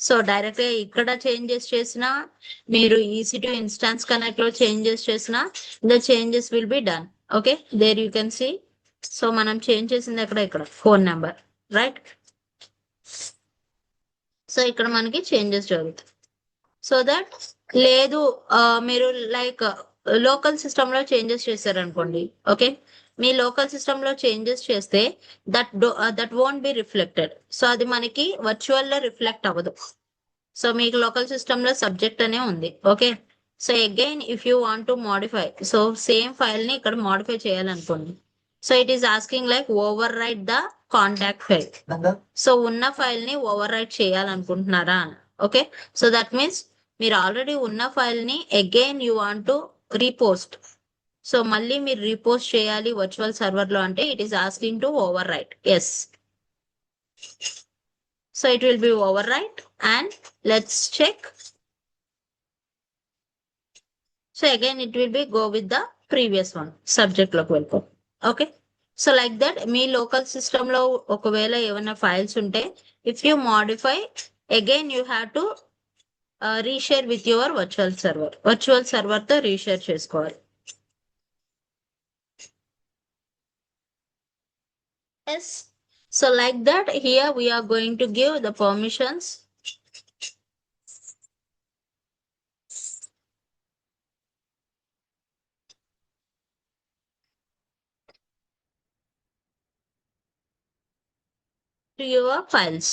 [SPEAKER 1] So direct గా ఇక్కడ చేంజెస్ చేసినా మీరు EC2 ఇన్స్టాన్స్ కనెక్ట్ లో చేంజెస్ చేసినా the changes will be done. Okay, there you can see. So మనం చేంజ్ చేసింది ఇక్కడ ఫోన్ నెంబర్, రైట్? సో ఇక్కడ మనకి చేంజెస్ జరుగుతాయి. సో దట్ లేదు మీరు లైక్ లోకల్ సిస్టమ్ లో చేంజెస్ చేశారనుకోండి. ఓకే, మీ లోకల్ సిస్టమ్ లో చేంజెస్ చేస్తే that won't be reflected. So అది మనకి వర్చువల్ లో రిఫ్లెక్ట్ అవ్వదు. సో మీకు లోకల్ సిస్టమ్ లో సబ్జెక్ట్ అనే ఉంది. Okay, so again if you want to modify, so same file ని ఇక్కడ మోడిఫై చేయాలనుకోండి. So it is asking like overwrite the contact file. So ఉన్న ఫైల్ ని ఓవర్ రైట్ చేయాలనుకుంటున్నారా? ఓకే, సో దట్ మీన్స్ మీరు already ఉన్న file ని again you want to repost. So మళ్ళీ మీరు రీపోస్ట్ చేయాలి వర్చువల్ సర్వర్ లో అంటే it is asking to overwrite. Yes, so it will be over right and let's check. So again it will be go with the previous one, subject లోకి వెళ్ళిపో. Okay, so like that మీ local system లో ఒకవేళ ఏమైనా files ఉంటే if you modify again you have to reshare with your virtual server తో రీషేర్ చేసుకోవాలి. Yes, so like that here we are going to give the permissions. To your files.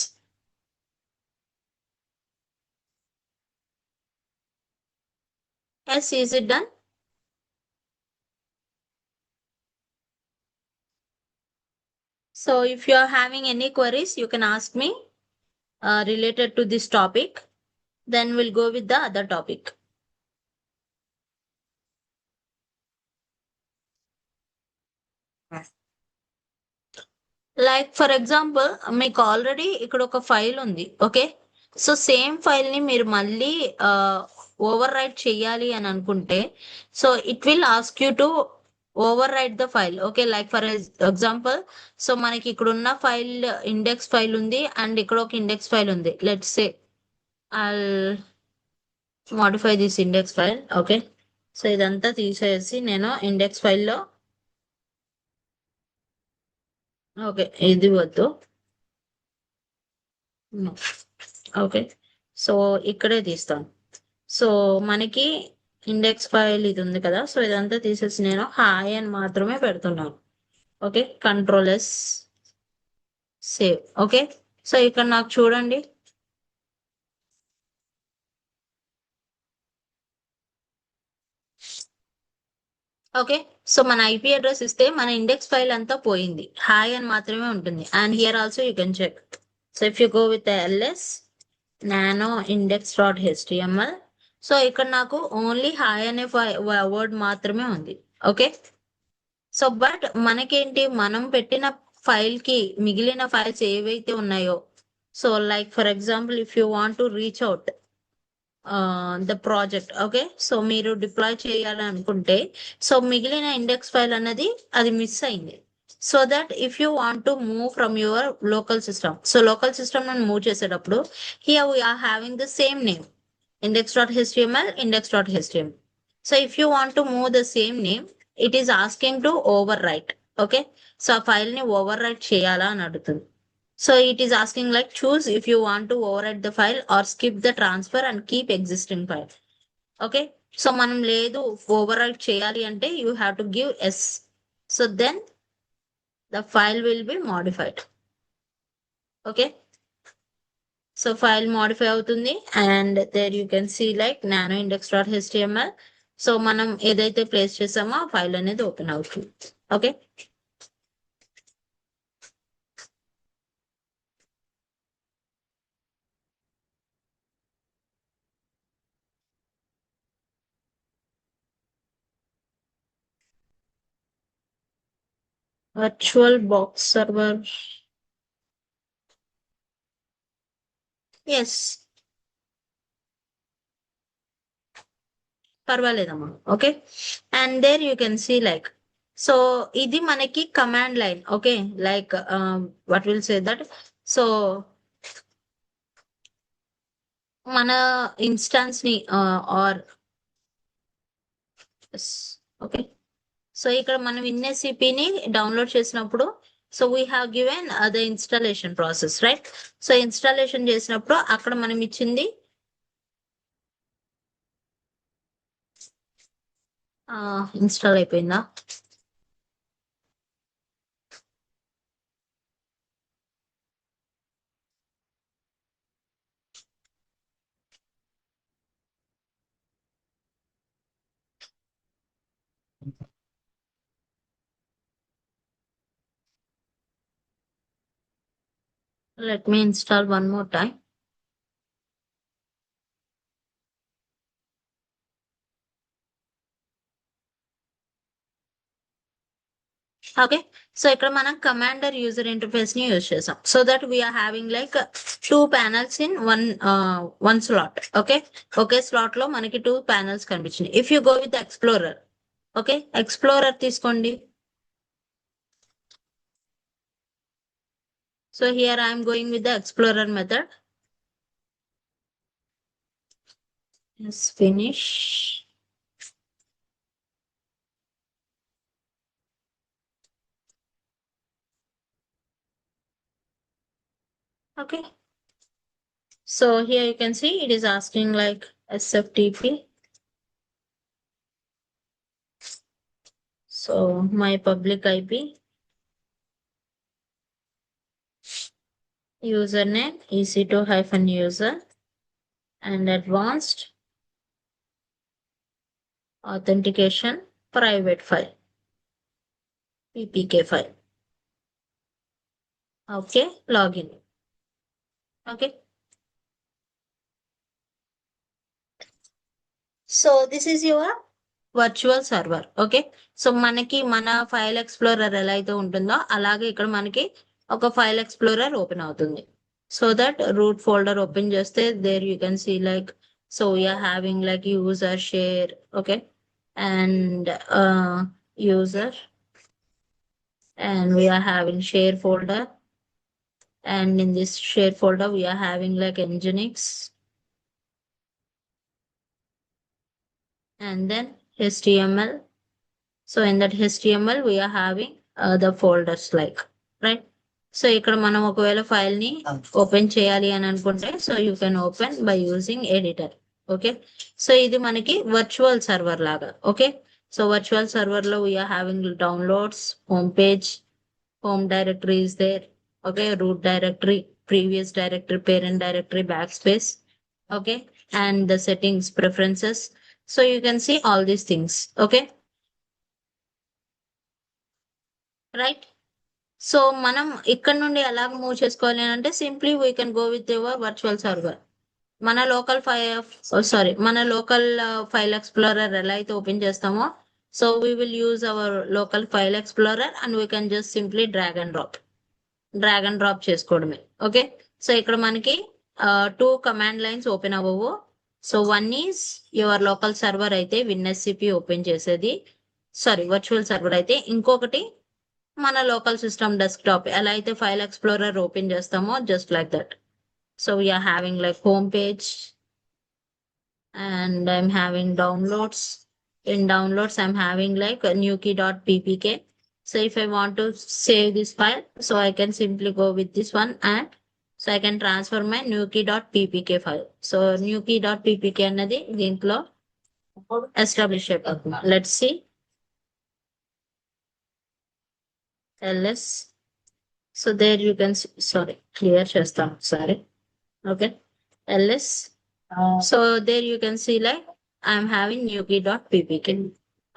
[SPEAKER 1] Yes, is it done? So if you are having any queries, you can ask me related to this topic. Then we'll go with the other topic. Like for example మీకు already ఇక్కడ ఒక file ఉంది. Okay, so same file ని మీరు మళ్ళీ over right చేయాలి అని అనుకుంటే so it will ask you to overwrite the file. Okay, like for example so మనకి ఇక్కడ ఉన్న ఫైల్ ఇండెక్స్ ఫైల్ ఉంది అండ్ ఇక్కడ ఒక ఇండెక్స్ ఫైల్ ఉంది. Let's say I'll modify this index file. Okay, so ఇదంతా తీసేసి నేను ఇండెక్స్ ఫైల్లో ఓకే ఇది వద్దు. ఓకే, సో ఇక్కడే తీస్తాను. సో మనకి ఇండెక్స్ ఫైల్ ఇది ఉంది కదా, సో ఇదంతా తీసేసి నేను హాయ్ అని మాత్రమే పెడుతున్నాను. Okay, control yes, save. Okay, so ఇక్కడ నాకు చూడండి ఓకే, సో మన ఐపీ అడ్రస్ ఇస్తే మన ఇండెక్స్ ఫైల్ అంతా పోయింది, హాయ్ అని మాత్రమే ఉంటుంది. And here also you can check. So if you go with LS nano index dot HTML, so ఇక్కడ నాకు ఓన్లీ హాయ్ అనే వర్డ్ మాత్రమే ఉంది. ఓకే, సో బట్ మనకేంటి మనం పెట్టిన ఫైల్ కి మిగిలిన ఫైల్స్ ఏవైతే ఉన్నాయో, so like for example if you want to reach out the project. Okay, so మీరు డిప్లాయ్ చేయాలని అనుకుంటే సో మిగిలిన ఇండెక్స్ ఫైల్ అన్నది అది మిస్ అయింది. So that if you want to move from your local system, so local system నన్ను move చేసేటప్పుడు here we're having the same name index.html, index.html. So if you want to move the same name, it is asking to overwrite. Okay, so ఆ ఫైల్ ని overwrite చేయాలా అని అడుగుతుంది. So it is asking like choose if you want to overwrite the file or skip the transfer and keep existing file. Okay, so మనం లేదు overwrite చేయాలి అంటే you have to give yes. So then the file will be modified. Okay, so file modify అవుతుంది and there you can see like nano index dot HTML. So మనం ఏదైతే place చేసామో ఆ file అనేది open అవుతుంది. Okay, virtual box server. Yes, పర్వాలేదమ్మా. Okay, and there you can see like, so ఇది మనకి command line. Okay, like what will say that, so మన ఇన్స్టాన్స్ ని ఆర్ ఓకే, సో ఇక్కడ మనం విన్ఎస్సిపిని డౌన్లోడ్ చేసినప్పుడు so we have given the installation process right. So installation చేసినప్పుడు అక్కడ మనం ఇచ్చింది ఇన్స్టాల్ అయిపోయిందా. Let me install one more time. Okay, so ఇక్కడ మనం కమాండర్ యూజర్ ఇంటర్ఫేస్ ని యూజ్ చేసాం so that we are having like two panels in one slot. Okay, ఒకే స్లాట్ లో మనకి టూ ప్యానల్స్ కనిపించినాయి. If you go with explorer, okay explorer తీసుకోండి. So here I'm going with the explorer method. Finish. Okay, so here you can see it is asking like SFTP. So my public IP, username EC2-user, and advanced authentication private file, PPK file. Okay, login. Okay, so this is your virtual server. Okay, so మనకి మన file explorer ఎలా అయితే ఉంటుందో అలాగే ఇక్కడ మనకి ఒక file explorer open అవుతుంది. So that root folder open చేస్తే there you can see like, so we are having like user share. Okay, and user, and we are having share folder, and in this share folder we are having like nginx, and then html. So in that html we are having the folders like, right. So ఇక్కడ మనం ఒకవేళ file ని open చేయాలి అని అనుకుంటే so you can open by using editor. Okay, so ఇది మనకి virtual server లాగా. ఓకే, సో వర్చువల్ సర్వర్ లో we are having downloads, home page, home directory is there. Okay, root directory, previous directory, parent directory, backspace. Okay, and the settings, preferences. So you can see all these things. Okay, right. So మనం ఇక్కడ నుండి ఎలా move చేసుకోవాలి అంటే simply we can go with your virtual server. మన local మన local file explorer ఎలా అయితే ఓపెన్ చేస్తామో so we will use our local file explorer and we can just simply drag and drop చేసుకోవడమే. ఓకే, సో ఇక్కడ మనకి two command lines open అవ్వవు. So one is your local server అయితే విన్ఎస్సిపి open చేసేది, sorry virtual server అయితే, ఇంకొకటి మన local system desktop ఎలా అయితే ఫైల్ ఎక్స్ప్లోరర్ ఓపెన్ చేస్తామో just like that. So we are having like home page, and I'm having downloads, in downloads I'm having like newkey.ppk. So if I want to save this file, so I can simply go with this one, and so I can transfer my newkey.ppk file. So newkey.ppk అన్నది దీంట్లో establish అయిపోతుంది. Let's see ls. So there you can, sorry clear చేస్తాను ఒకసారి. Okay, ls. So there you can see like I'm having newkey.ppk.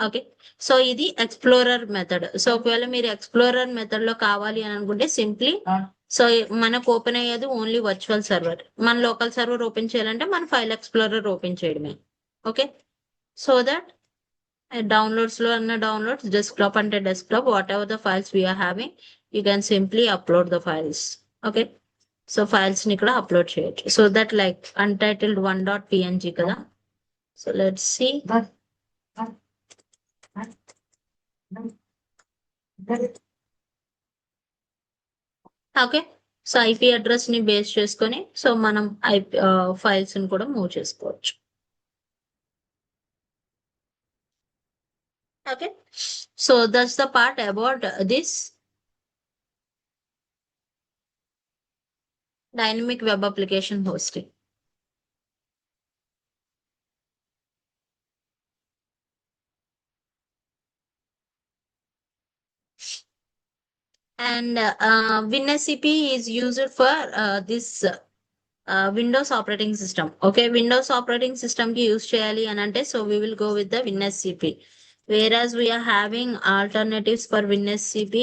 [SPEAKER 1] Okay, so ఇది explorer method. సో ఒకవేళ మీరు explorer method లో కావాలి అని అనుకుంటే సింప్లీ, సో మనకు ఓపెన్ అయ్యేది ఓన్లీ వర్చువల్ సర్వర్. మన లోకల్ సర్వర్ ఓపెన్ చేయాలంటే మన ఫైల్ ఎక్స్ప్లోరర్ ఓపెన్ చేయడమే. ఓకే, సో దట్ డౌన్లోడ్స్ లో అన్న డౌన్లోడ్స్, డెస్క్టాప్ అంటే desktop, what ever the files we are having you can simply upload the files. Okay, so files ని ఇక్కడ upload చేయొచ్చు. So that like untitled 1.png కదా. So let's C. Okay, so IP address ని base చేసుకొని so మనం IP files ని కూడా move చేసుకోవచ్చు. Okay, so that's the part about this dynamic web application hosting. And WinSCP is used for this Windows operating system. Okay, Windows operating system ki use cheyali anante, so we will go with the WinSCP. Whereas we are having alternatives for WinSCP.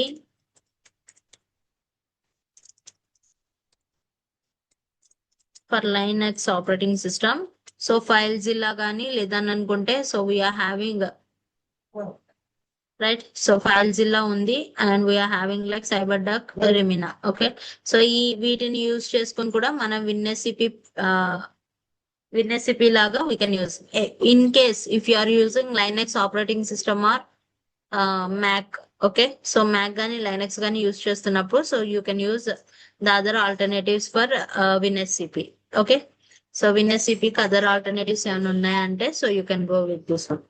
[SPEAKER 1] For Linux operating system, so FileZilla gani ledan anukunte, so we are having right, so FileZilla undi, and we are having like CyberDuck, Remina. Okay, so ee వీటిని use చేసుకొని కూడా మనం WinSCP లాగా we can use. In case if you are using Linux operating system or Mac, okay, so Mac gani Linux gani use చేస్తున్నప్పుడు, so you can use the other alternatives for WinSCP. Okay, so WinSCP కి other alternatives ఏమైనా ఉన్నాయంటే, so you can go with this one.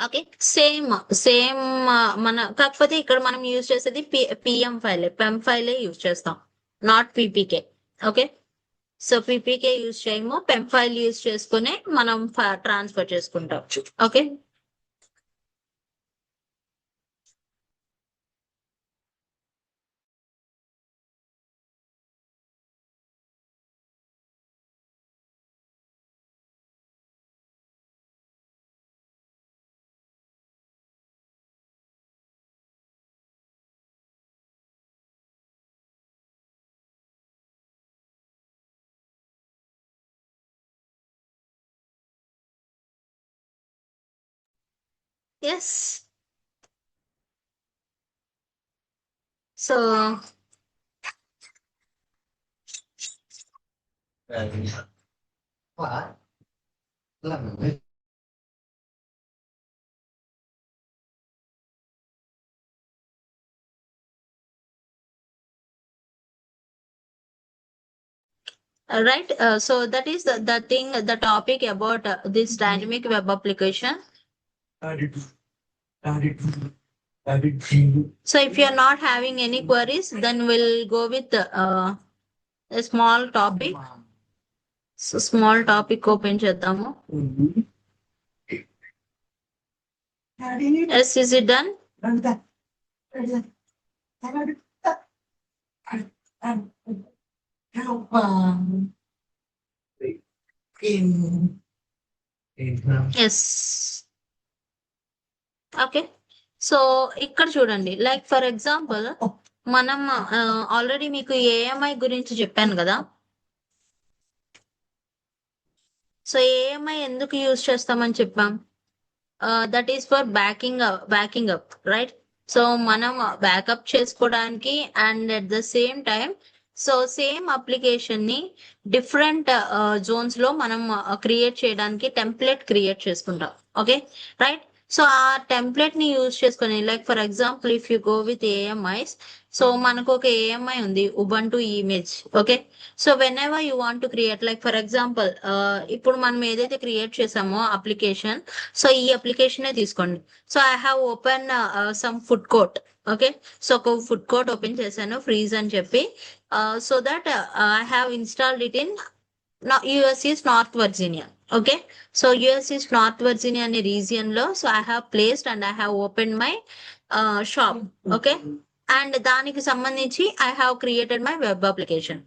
[SPEAKER 1] Okay, same మన కాకపోతే ఇక్కడ మనం use చేసేది PEM file, PEM ఫైలే యూజ్ చేస్తాం, not PPK. Okay, so PPK use చేయము, పెమ్ ఫైల్ యూజ్ చేసుకుని మనం ట్రాన్స్ఫర్ చేసుకుంటాం. Okay, yes. So right, so that is the thing, the topic about this dynamic web application. So if you are not having any queries, then we'll go with a small topic. So small topic open చేద్దాము. Yes, is it done? Yes. Okay, so ఇక్కడ చూడండి, like for example మనం ఆల్రెడీ మీకు AMI గురించి చెప్పాను కదా. So AMI ఎందుకు యూజ్ చేస్తామని చెప్పాం, that is for backing up, right. So మనం బ్యాకప్ చేసుకోవడానికి, and at the same time so same application ని డిఫరెంట్ జోన్స్ లో మనం క్రియేట్ చేయడానికి టెంప్లెట్ క్రియేట్ చేసుకుంటాం. Okay, right. సో ఆ టెంప్లెట్ ని యూజ్ చేసుకొని like for example if you go with AMIs, so మనకు ఒక ఏఎంఐ ఉంది Ubuntu image. Okay, so when ever you want to create like for example ఇప్పుడు మనం ఏదైతే క్రియేట్ చేసామో అప్లికేషన్, సో ఈ అప్లికేషన్ తీసుకోండి. So I have open some food court. Okay, so ఒక ఫుడ్ కోర్ట్ ఓపెన్ చేశాను ఫ్రీజ్ అని చెప్పి. So that I have installed it in US is North Virginia. Okay, so US is North Virginia అనే region లో, so I have placed and I have opened my shop. Okay, and దానికి సంబంధించి I have created my web application.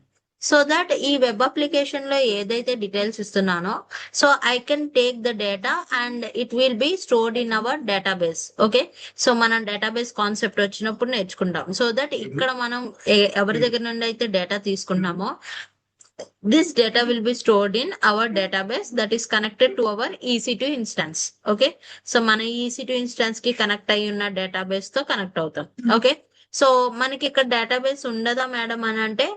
[SPEAKER 1] So that ఈ web application లో ఏదైతే details ఇస్తున్నానో, so I can take the data and it will be stored in our database. Okay, so మనం database concept వచ్చినప్పుడు నేర్చుకుంటాం. So that ఇక్కడ మనం ఎవరి దగ్గర నుండి అయితే డేటా తీసుకుంటామో, this data will be stored in our database that is connected to our EC2 instance. Okay, so మన EC2 instance కి కనెక్ట్ అయి ఉన్న డేటాబేస్ తో కనెక్ట్ అవుతాం. ఓకే, సో మనకి ఇక్కడ డేటాబేస్ ఉండదా మేడం అని అంటే,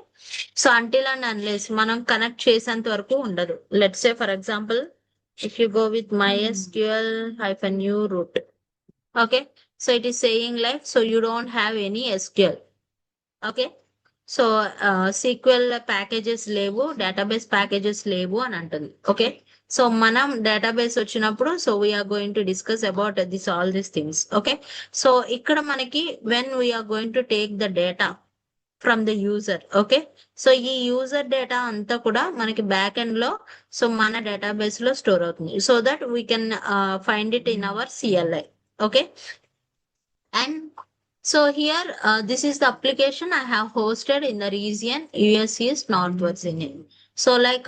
[SPEAKER 1] సో అంటిల్ అండ్ అన్లెస్ మనం కనెక్ట్ చేసేంత వరకు ఉండదు. Let's say for example if you go with mysql -u root. Okay, so it is saying like, so you don't have any SQL. Okay, so SQL packages లేవు, database packages లేవు అని అంటుంది. Okay, so మనం database వచ్చినప్పుడు, so we are going to discuss about this all these things. Okay, so ఇక్కడ మనకి when we are going to take the data from the user. Okay, so ఈ user data అంతా కూడా మనకి బ్యాక్ ఎండ్ లో, so మన డేటాబేస్ లో స్టోర్ అవుతుంది. So that we can find it in our CLI. Okay, and so here, this is the application I have hosted in the region US is North Virginia. So like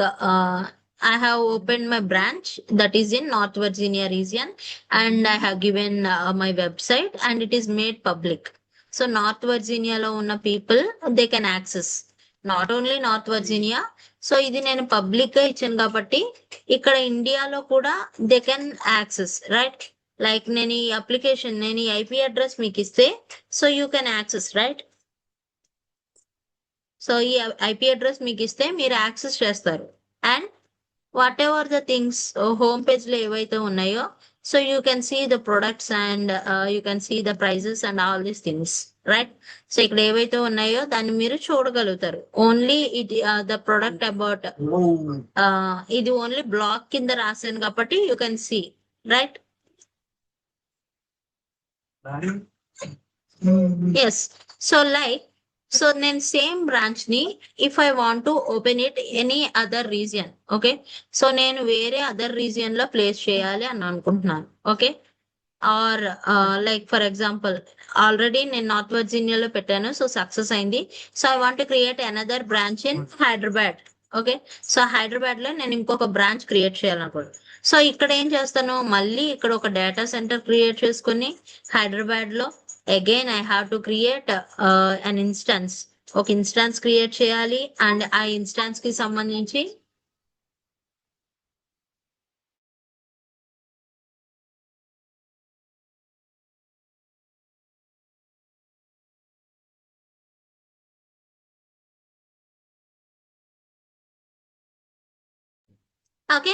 [SPEAKER 1] I have opened my branch that is in North Virginia region, and I have given my website and it is made public. So North Virginia lo unna people, they can access. Not only North Virginia, so ఇది నేను public గా ఇచ్చాను కాబట్టి ఇక్కడ ఇండియాలో కూడా they can access, right? Like నేను ఈ అప్లికేషన్, నేను ఈ IP అడ్రస్ మీకు ఇస్తే, so you can access, right? So ఈ IP అడ్రస్ మీకు ఇస్తే మీరు యాక్సెస్ చేస్తారు. And what ever the things home page లో ఏవైతే ఉన్నాయో, so you can see the products and you can see the prices and all these things, right? So ఇక్కడ ఏవైతే ఉన్నాయో దాన్ని మీరు చూడగలుగుతారు. ఓన్లీ ఇది ద ప్రొడక్ట్ అబౌట్, ఇది ఓన్లీ బ్లాక్ కింద రాశాను కాబట్టి you can see, right? Yes, so like, so నేను సేమ్ బ్రాంచ్ ని if I want to open it any other region, okay, so నేను వేరే అదర్ రీజియన్ లో ప్లేస్ చేయాలి అని అనుకుంటున్నాను. Okay, or like for example already నేను నార్త్ వర్జీనియాలో పెట్టాను, సో సక్సెస్ అయింది. So I want create another branch in Hyderabad. Okay, so Hyderabad లో నేను ఇంకొక బ్రాంచ్ క్రియేట్ చేయాలనుకుంటున్నాను. సో ఇక్కడ ఏం చేస్తాను, మళ్ళీ ఇక్కడ ఒక డేటా సెంటర్ క్రియేట్ చేసుకుని హైదరాబాద్ లో again I have to create an instance, ఒక ఇన్స్టాన్స్ క్రియేట్ చేయాలి. అండ్ ఆ ఇన్స్టాన్స్ కి సంబంధించి ఓకే,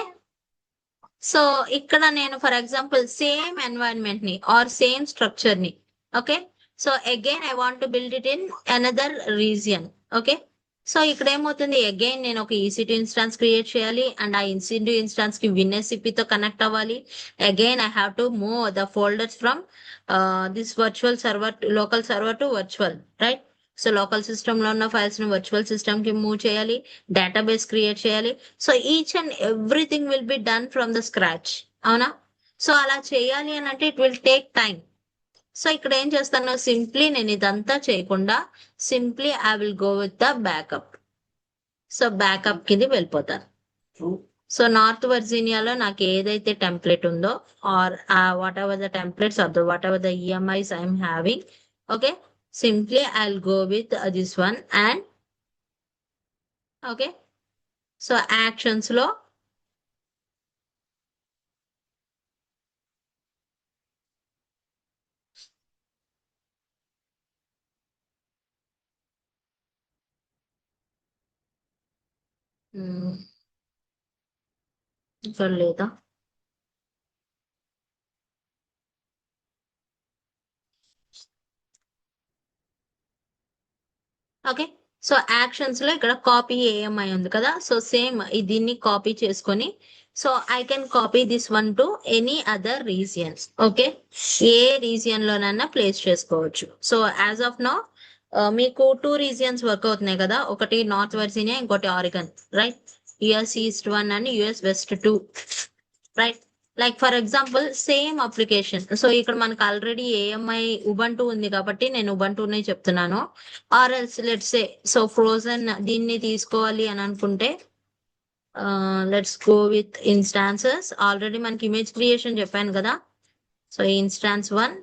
[SPEAKER 1] సో ఇక్కడ నేను ఫర్ ఎగ్జాంపుల్ సేమ్ ఎన్వైరన్మెంట్ ని ఆర్ సేమ్ స్ట్రక్చర్ ని, okay, so again I want to build it in another region. Okay, so ఇక్కడ ఏమవుతుంది, అగైన్ నేను ఒక EC2 ఇన్స్టాన్స్ క్రియేట్ చేయాలి అండ్ ఆ EC2 ఇన్స్టాన్స్ కి WinSCP తో కనెక్ట్ అవ్వాలి. Again I have to move the folders from this virtual server, local server to virtual, right? So local system లో ఉన్న ఫైల్స్ ని వర్చువల్ సిస్టమ్ కి మూవ్ చేయాలి, డేటాబేస్ క్రియేట్ చేయాలి. So each and everything will be done from the scratch, అవునా? So అలా చేయాలి అని అంటే it will take time. So ఇక్కడ ఏం చేస్తాను, సింప్లీ నేను ఇదంతా చేయకుండా simply I will go with the backup. So backup కింద వెళ్ళిపోతాను. సో నార్త్ వర్జీనియాలో నాకు ఏదైతే టెంప్లెట్ ఉందో or what ever the templates or what ever the EMIs I'm having, okay, simply I will go with this one and okay, so actions లో ఇక్కడ లేదా, okay. So actions లో ఇక్కడ కాపీ ఏఎంఐ ఉంది కదా, సో సేమ్ దీన్ని copy చేసుకొని, so I can copy this one to any other regions. Okay, A region లోనైనా ప్లేస్ చేసుకోవచ్చు. సో యాజ్ ఆఫ్ నౌ మీకు 2 రీజియన్స్ వర్క్ అవుతున్నాయి కదా, ఒకటి నార్త్ వర్జీనియా, ఇంకోటి Oregon, right? US east 1 and US west 2, right? Like for example same application, so ఇక్కడ మనకు already AMI Ubuntu ఉంది కాబట్టి నేను ఉబంటునే చెప్తున్నాను. Or else let's say, so frozen దీన్ని తీసుకోవాలి అని అనుకుంటే let's go with instances. Already మనకి ఇమేజ్ క్రియేషన్ చెప్పాను కదా, so instance 1,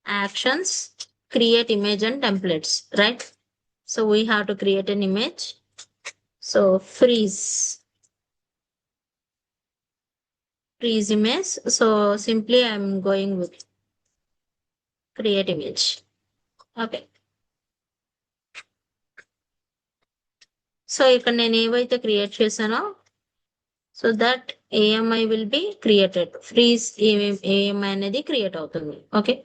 [SPEAKER 1] actions, create image and templates, right? So we have to create an image. So freeze image. So simply I'm going with create image. Okay. So ఇక్కడ నేను ఏవైతే create చేశానో, so that AMI will be created. Freeze AMI అనేది create అవుతుంది. Okay,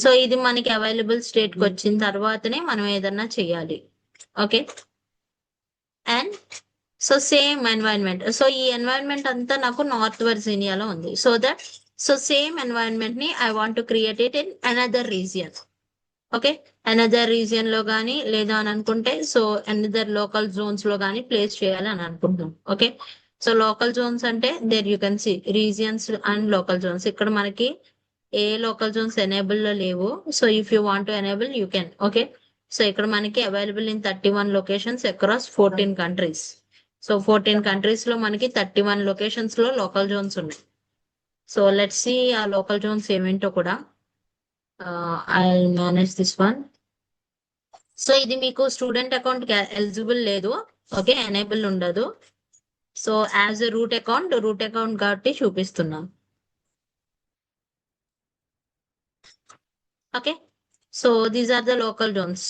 [SPEAKER 1] so ఇది మనకి available state కి వచ్చిన తర్వాతనే మనం ఏదన్నా చేయాలి. Okay, and so same environment, so ఈ ఎన్వైరన్మెంట్ అంతా నాకు నార్త్ వర్జీనియాలో ఉంది. So that so same environment ని I want to create it in another region. Okay, another region లో కానీ లేదా అని అనుకుంటే, సో అనదర్ లోకల్ జోన్స్ లో కానీ ప్లేస్ చేయాలి అని అనుకుంటున్నాం. ఓకే, సో లోకల్ జోన్స్ అంటే there you can see regions and local zones. ఇక్కడ మనకి ఏ లోకల్ జోన్స్ ఎనేబుల్ లో లేవు. So if you want to enable you can. Okay, so ఇక్కడ మనకి available in 31 locations across 14 countries. So 14 countries లో మనకి 31 లొకేషన్స్ లో లోకల్ జోన్స్ ఉన్నాయి. సో లెట్స్ సి ఆ లోకల్ జోన్స్ ఏమేంటో కూడా. I'll manage this one. So ఇది మీకు స్టూడెంట్ అకౌంట్ ఎలిజిబుల్ లేదు. ఓకే, ఎనేబుల్ ఉండదు. So as a root account కాబట్టి చూపిస్తున్నాం. Okay, so these are the local zones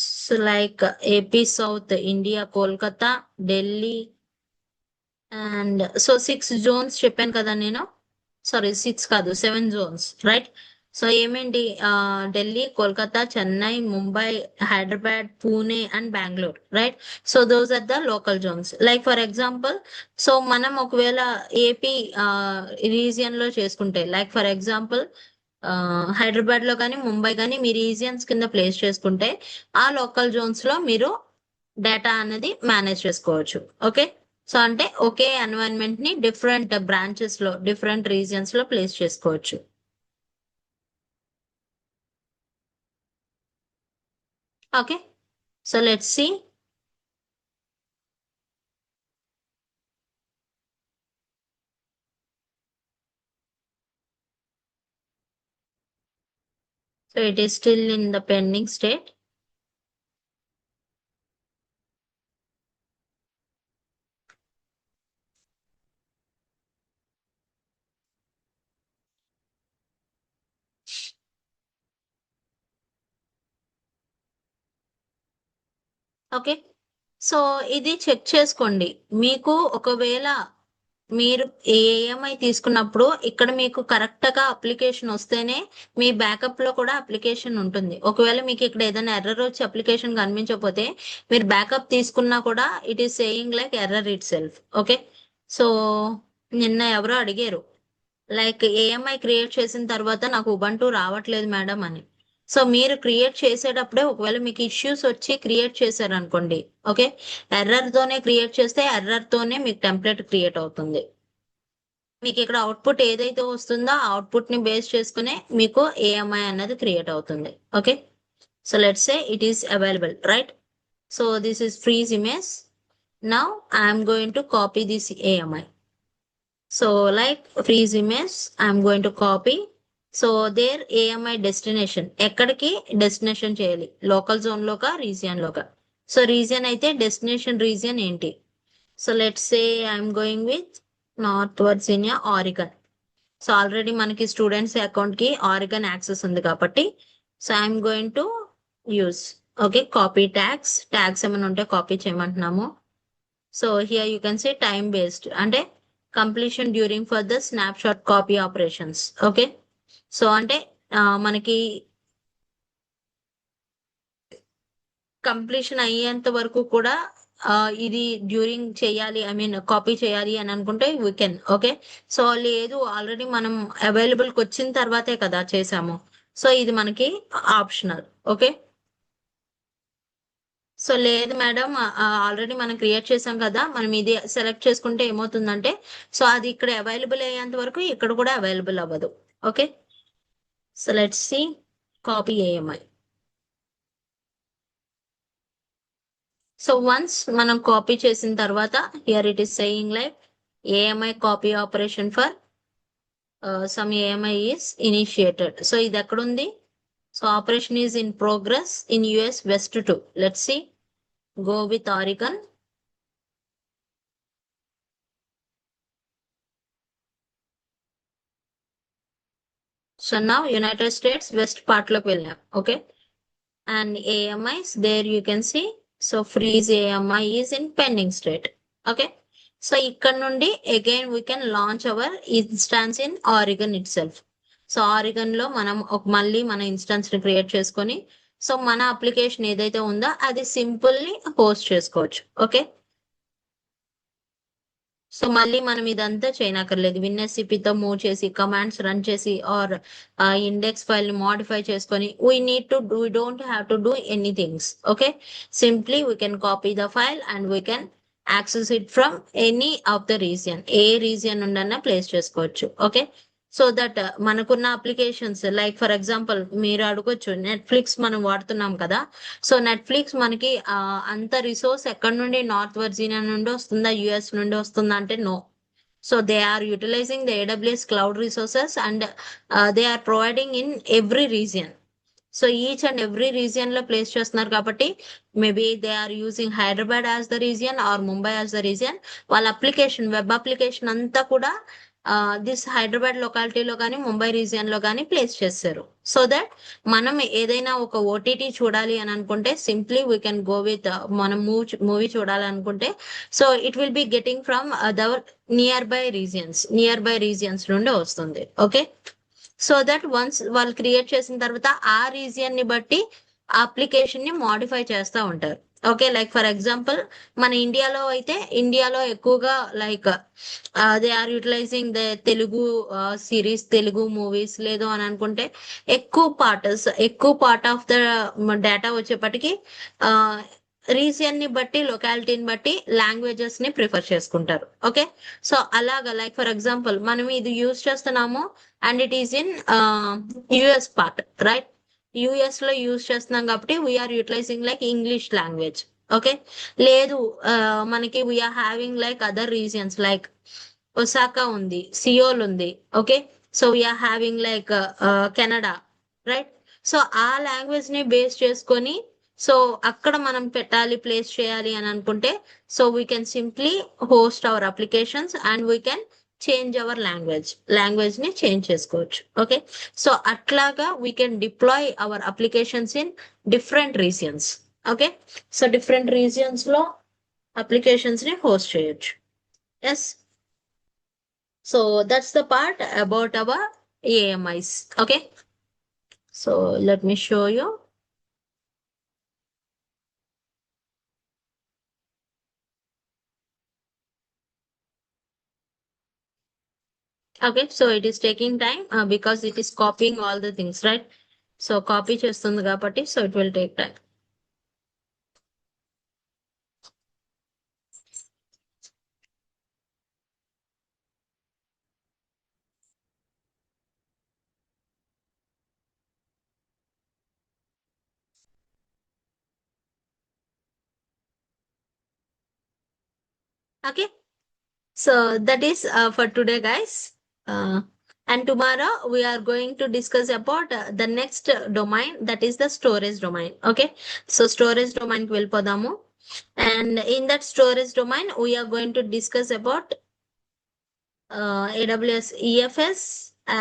[SPEAKER 1] like AP south, India, Kolkata, Delhi, and so 6 zones చెప్పాను కదా నేను. సారీ 6 కాదు, 7 జోన్స్, రైట్? సో ఏమేంటి, Delhi, Kolkata, Chennai, Mumbai, Hyderabad, Pune and Bengaluru, right? So those are the local zones. Like for example, so మనం ఒకవేళ AP region లో చేసుకుంటే, like for example Hyderabad లో కానీ ముంబై కానీ మీ రీజియన్స్ కింద ప్లేస్ చేసుకుంటే, ఆ లోకల్ జోన్స్ లో మీరు డేటా అనేది మేనేజ్ చేసుకోవచ్చు. ఓకే, సో అంటే ఒకే ఎన్వైరన్మెంట్ ని డిఫరెంట్ బ్రాంచెస్ లో, డిఫరెంట్ రీజియన్స్ లో ప్లేస్ చేసుకోవచ్చు. Okay, so let's C. So it is still in the pending state. Okay, so ఇది చెక్ చేసుకోండి. మీకు ఒకవేళ మీరు ఏఎంఐ తీసుకున్నప్పుడు ఇక్కడ మీకు కరెక్ట్ గా అప్లికేషన్ వస్తేనే మీ బ్యాకప్ లో కూడా అప్లికేషన్ ఉంటుంది. ఒకవేళ మీకు ఇక్కడ ఏదైనా ఎర్రర్ వచ్చి అప్లికేషన్ కనిపించకపోతే మీరు బ్యాకప్ తీసుకున్నా కూడా it is saying like error it self. Okay, so నిన్న ఎవరో అడిగారు లైక్ ఏఎంఐ క్రియేట్ చేసిన తర్వాత నాకు ఉబంటు రావట్లేదు మేడం అని. సో మీరు క్రియేట్ చేసేటప్పుడే ఒకవేళ మీకు ఇష్యూస్ వచ్చి క్రియేట్ చేశారు అనుకోండి, ఓకే, ఎర్రర్ తోనే క్రియేట్ చేస్తే ఎర్రర్ తోనే మీకు టెంప్లెట్ క్రియేట్ అవుతుంది. మీకు ఇక్కడ అవుట్పుట్ ఏదైతే వస్తుందో ఆ అవుట్పుట్ ని బేస్ చేసుకునే మీకు ఏఎంఐ అన్నది క్రియేట్ అవుతుంది. Okay, so let's say it is available, right? So this is freeze image. Now I'm going to copy this AMI. So like freeze image I'm going to copy. So there AMI destination, ఎక్కడికి destination చేయాలి, local zone లోకా region లోకా? So region అయితే destination region ఏంటి? So let's say I'm going with north Virginia, Oregon. So already మనకి students account కి Oregon access ఉంది కాబట్టి, so I'm going to use. Okay, copy tags ఏమైనా ఉంటే కాపీ చేయమంటున్నాము. So here you can say time based అంటే completion during for the snapshot copy operations. Okay, so అంటే మనకి కంప్లీషన్ అయ్యేంత వరకు కూడా ఇది డ్యూరింగ్ చేయాలి, ఐ మీన్ కాపీ చేయాలి అని అనుకుంటే వీ కెన్. ఓకే, సో లేదు ఆల్రెడీ మనం అవైలబుల్కి వచ్చిన తర్వాతే కదా చేసాము, సో ఇది మనకి ఆప్షనల్. ఓకే, సో లేదు మేడం, ఆల్రెడీ మనం క్రియేట్ చేసాం కదా, మనం ఇది సెలెక్ట్ చేసుకుంటే ఏమవుతుందంటే, సో అది ఇక్కడ అవైలబుల్ అయ్యేంత వరకు ఇక్కడ కూడా అవైలబుల్ అవ్వదు. Okay, so let's C copy AMI. So once మనం కాపీ చేసిన తర్వాత here it is saying like AMI copy operation for some AMI is initiated. So ఇది ఎక్కడుంది? So operation is in progress in US west 2. Let's see, go with Oregon. So now United States West part లోకి వెళ్ళాం. Okay, and AMIs there you can see. So freeze AMI is in pending state. Okay, so ఇక్కడ నుండి again we can launch our instance in Oregon itself. So Oregon లో మనం మళ్ళీ మన instance ని create చేసుకొని, సో మన అప్లికేషన్ ఏదైతే ఉందో అది సింపుల్లీ హోస్ట్ చేసుకోవచ్చు. ఓకే, సో మళ్ళీ మనం ఇదంతా చేయనక్కర్లేదు. విన్ఎస్సిపితో మూవ్ చేసి కమాండ్స్ రన్ చేసి ఆర్ ఇండెక్స్ ఫైల్ ని మోడిఫై చేసుకొని we don't have to do anythings. Okay, simply we can copy the file and we can access it from any of the region. ఏ రీజియన్ నుండన్నా place చేసుకోవచ్చు. Okay, so that మనకున్న applications like for example మీరు అడగొచ్చు, Netflix మనం వాడుతున్నాం కదా, so Netflix మనకి అంత రిసోర్స్ ఎక్కడి నుండి, నార్త్ వర్జీనియా నుండి వస్తుందా, యుఎస్ నుండి వస్తుందా అంటే no. So they are utilizing the AWS cloud resources and they are providing in every region. So each and every region లో ప్లేస్ చేస్తున్నారు కాబట్టి maybe they are using Hyderabad as the region or Mumbai as the region. వాళ్ళ application, web application అంతా కూడా this Hyderabad లొకాలిటీలో కానీ Mumbai region లో కానీ place చేస్తారు. సో దట్ మనం ఏదైనా ఒక ఓటీటీ చూడాలి అని అనుకుంటే simply we can go with, మనం మూవీ చూడాలనుకుంటే so it will be getting from the near by regions నుండి వస్తుంది. ఓకే, సో దట్ వన్స్ వాళ్ళు క్రియేట్ చేసిన తర్వాత ఆ రీజియన్ ని బట్టి అప్లికేషన్ ని మాడిఫై చేస్తూ ఉంటారు. ఓకే, లైక్ ఫర్ ఎగ్జాంపుల్ మన ఇండియాలో అయితే ఇండియాలో ఎక్కువగా like they are utilizing the Telugu series, Telugu movies. లేదు అని అనుకుంటే ఎక్కువ పార్ట్ ఆఫ్ ద డేటా వచ్చేప్పటికి రీజియన్ ని బట్టి, లొకాలిటీని బట్టి లాంగ్వేజెస్ ని ప్రిఫర్ చేసుకుంటారు. ఓకే, సో అలాగా లైక్ ఫర్ ఎగ్జాంపుల్ మనం ఇది యూజ్ చేస్తున్నాము and it is in US part, right? US లో యూజ్ చేస్తున్నాం కాబట్టి we are utilizing like English language. Okay, లేదు మనకి we are having like other regions like Osaka ఉంది, సియోల్ ఉంది. Okay, so we are having like Canada, right? So ఆ language ని base చేసుకొని సో అక్కడ మనం పెట్టాలి, ప్లేస్ చేయాలి అని అనుకుంటే so we can simply host our applications and we can change our language ని చేంజ్ చేసుకోవచ్చు. ఓకే, సో అట్లాగా we can deploy our applications in different regions. Okay, so different regions లో అప్లికేషన్స్ ని హోస్ట్ చేయొచ్చు. Yes, so that's the part about our AMIs. Okay, so let me show you. Okay, so it is taking time because it is copying all the things, right? So copy చేస్తుంది కాబట్టి so it will take time. Okay, so that is for today, guys. And tomorrow we are going to discuss about the next domain, that is the storage domain. Okay, so storage domain కి వెళ్ళిపోదాము. And in that storage domain we are going to discuss about AWS EFS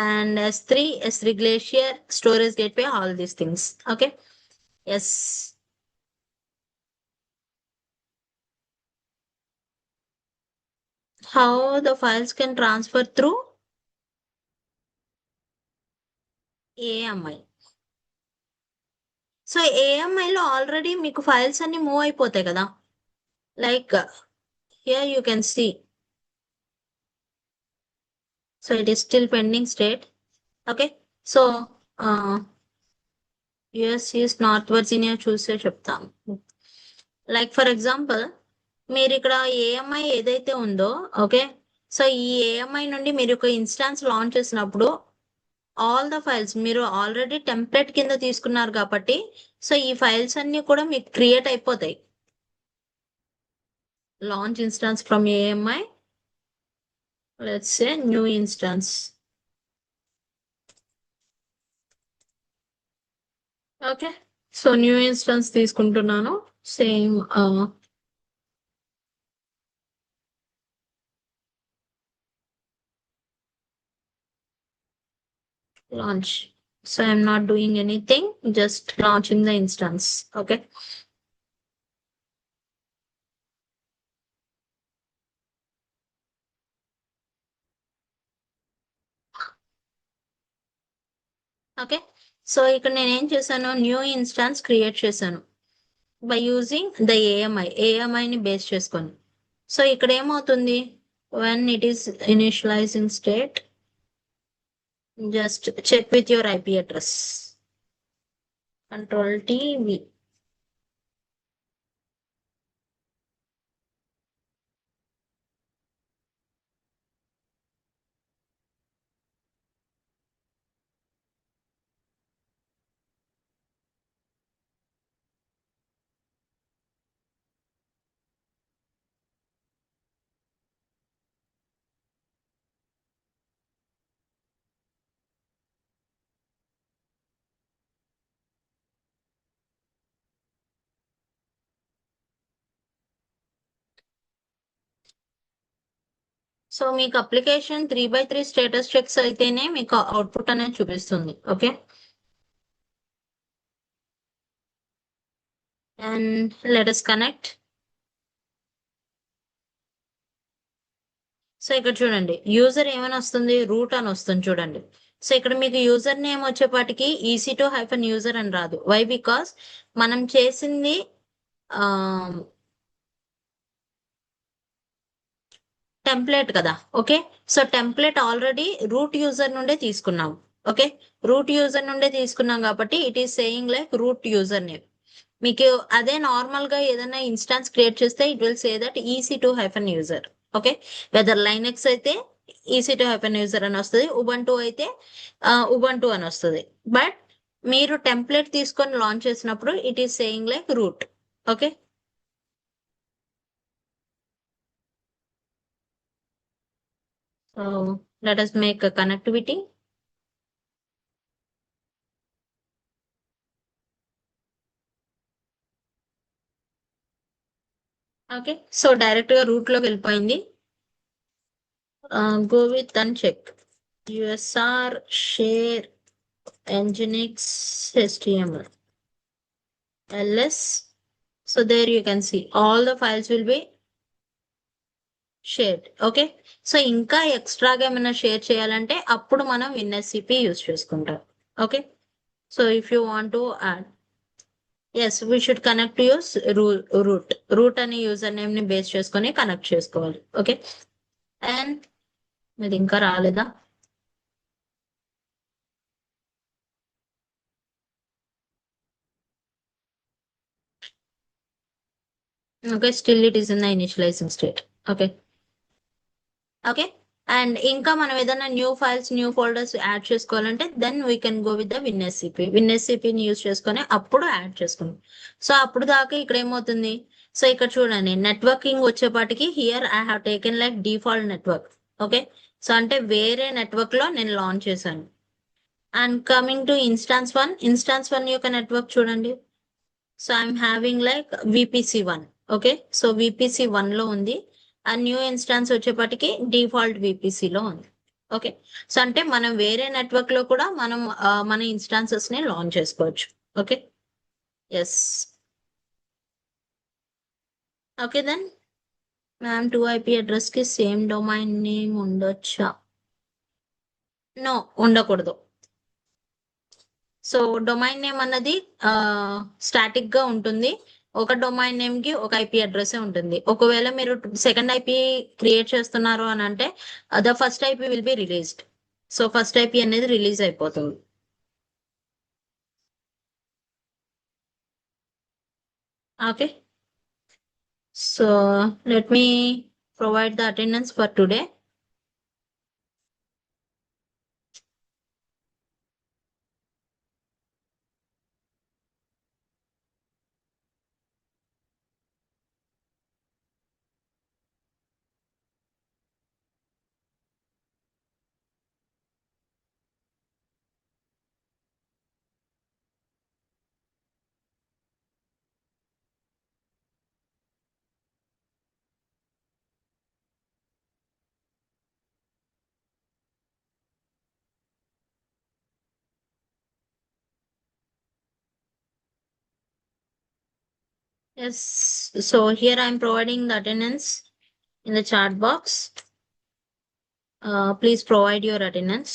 [SPEAKER 1] and S3 Glacier, storage gateway, all these things. Okay, yes. How the files can transfer through AMI. So ఏఎంఐలో already మీకు files అన్ని move అయిపోతాయి కదా. Like here you can see. So it is still pending state. Okay. So US is North Virginia చూసే చెప్తాను. Like for example మీరు ఇక్కడ AMI ఏదైతే ఉందో, ఓకే, సో ఈ ఏఎంఐ నుండి మీరు ఒక ఇన్స్టాన్స్ లాంచ్ చేసినప్పుడు ఆల్ ద ఫైల్స్ మీరు ఆల్రెడీ టెంప్లెట్ కింద తీసుకున్నారు కాబట్టి సో ఈ ఫైల్స్ అన్ని కూడా మీకు క్రియేట్ అయిపోతాయి. Launch instance from AMI, let's say new instance. Okay. So new instance తీసుకుంటున్నాను. Same launch. So I'm not doing anything, just launching the instance. Okay. Okay. So ఇక్కడ నేను ఏం చేశాను, న్యూ ఇన్స్టాన్స్ క్రియేట్ చేశాను బై యూజింగ్ ద ఏఎంఐని base చేసుకొని. So ఇక్కడ ఏమవుతుంది, when it is initializing state, just check with your IP address, control TV. So మీకు అప్లికేషన్ 3/3 స్టేటస్ చెక్స్ అయితేనే మీకు అవుట్పుట్ అనేది చూపిస్తుంది. Okay. And let us connect. So ఇక్కడ చూడండి, యూజర్ ఏమని వస్తుంది, రూట్ అని వస్తుంది చూడండి. సో ఇక్కడ మీకు యూజర్ నేమ్ వచ్చేపాటికి EC2-user అని రాదు. వై? బికాస్ మనం చేసింది టెంప్లెట్ కదా. Okay. So template already root user నుండే తీసుకున్నాం. ఓకే. రూట్ యూజర్ నుండే తీసుకున్నాం కాబట్టి it is saying like root user name. మీకు అదే నార్మల్ గా ఏదైనా ఇన్స్టాన్స్ క్రియేట్ చేస్తే it will say that EC2-user. Okay. Whether Linux అయితే EC2-user అని వస్తుంది, ఉబంటు అయితే ఉబంటు అని వస్తుంది. బట్ మీరు టెంప్లెట్ తీసుకొని లాంచ్ చేసినప్పుడు it is saying like root. Okay. So let us make a connectivity. Okay. So direct గా రూట్ లోకి వెళ్ళిపోయింది. Go with and check usr share nginx html ls. So there you can see all the files will be shared. Okay. So ఇంకా ఎక్స్ట్రాగా ఏమైనా share చేయాలంటే అప్పుడు మనం WinSCP use చేసుకుంటాం. Okay. So if you want to add, as we should connect to use root అనే user name ని base చేసుకొని కనెక్ట్ చేసుకోవాలి. ఓకే. అండ్ ఇది ఇంకా రాలేదా? Okay. Still it is in the initializing state. Okay. Okay. And ఇంకా మనం ఏదైనా new files new folders add చేసుకోవాలంటే then we can go with the విన్ఎస్సిపిని use చేసుకొని అప్పుడు యాడ్ చేసుకున్నాం. సో అప్పుడు దాకా ఇక్కడ ఏమవుతుంది, సో ఇక్కడ చూడండి నెట్వర్కింగ్ వచ్చేపాటికి here I have taken like default network. Okay. So అంటే వేరే నెట్వర్క్ లో నేను లాంచ్ చేశాను. And coming to instance one యొక్క నెట్వర్క్ చూడండి. So I'm having like VPC1. Okay. So VPC1 లో ఉంది. ఆ న్యూ ఇన్స్టాన్స్ వచ్చేప్పటికి డిఫాల్ట్ VPC లో ఉంది. ఓకే. సో అంటే మనం వేరే నెట్వర్క్ లో కూడా మనం మన ఇన్స్టాన్సెస్ ని లాంచ్ చేసుకోవచ్చు. Okay. Yes. Okay then ma'am 2 IP address కి సేమ్ డొమైన్ నేమ్ ఉండొచ్చా? నో, ఉండకూడదు. సో డొమైన్ నేమ్ అన్నది స్టాటిక్ గా ఉంటుంది. ఒక డొమైన్ నేమ్ కి ఒక ఐపీ అడ్రస్ ఉంటుంది. ఒకవేళ మీరు సెకండ్ ఐపీ క్రియేట్ చేస్తున్నారు అని అంటే the first IP will be released. So first IP అనేది రిలీజ్ అయిపోతుంది. Okay, so let me provide the attendance for today. Yes, so here I'm providing the attendance in the chat box. Please provide your attendance.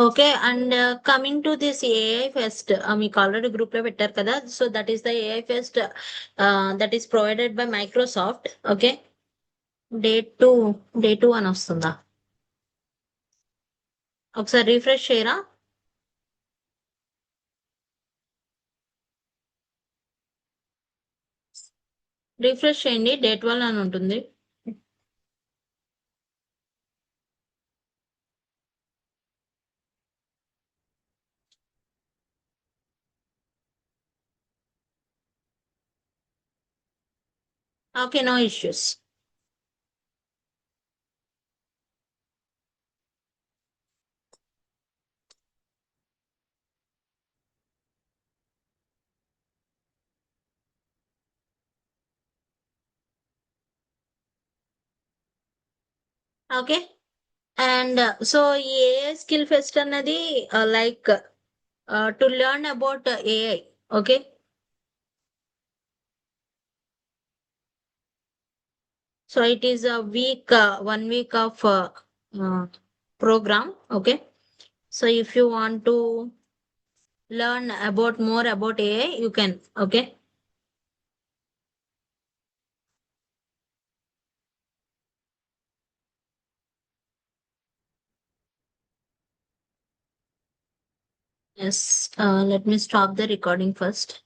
[SPEAKER 1] Okay, and coming to this AI pest, మీకు already group లో పెట్టారు కదా. So that is the AI pest that is provided by Microsoft. Okay, day 2, day 2 అని వస్తుందా? ఒకసారి refresh చేయరా? Refresh చేయండి, day 12 అని ఉంటుంది. Okay, no issues. Okay, and so ఈ ఏఐ స్కిల్ ఫెస్ట్ అన్నది like to learn about AI. Okay, so it is a week, 1 week of program. Okay, so if you want to learn about more about AI, you can. Okay, yes, let me stop the recording first.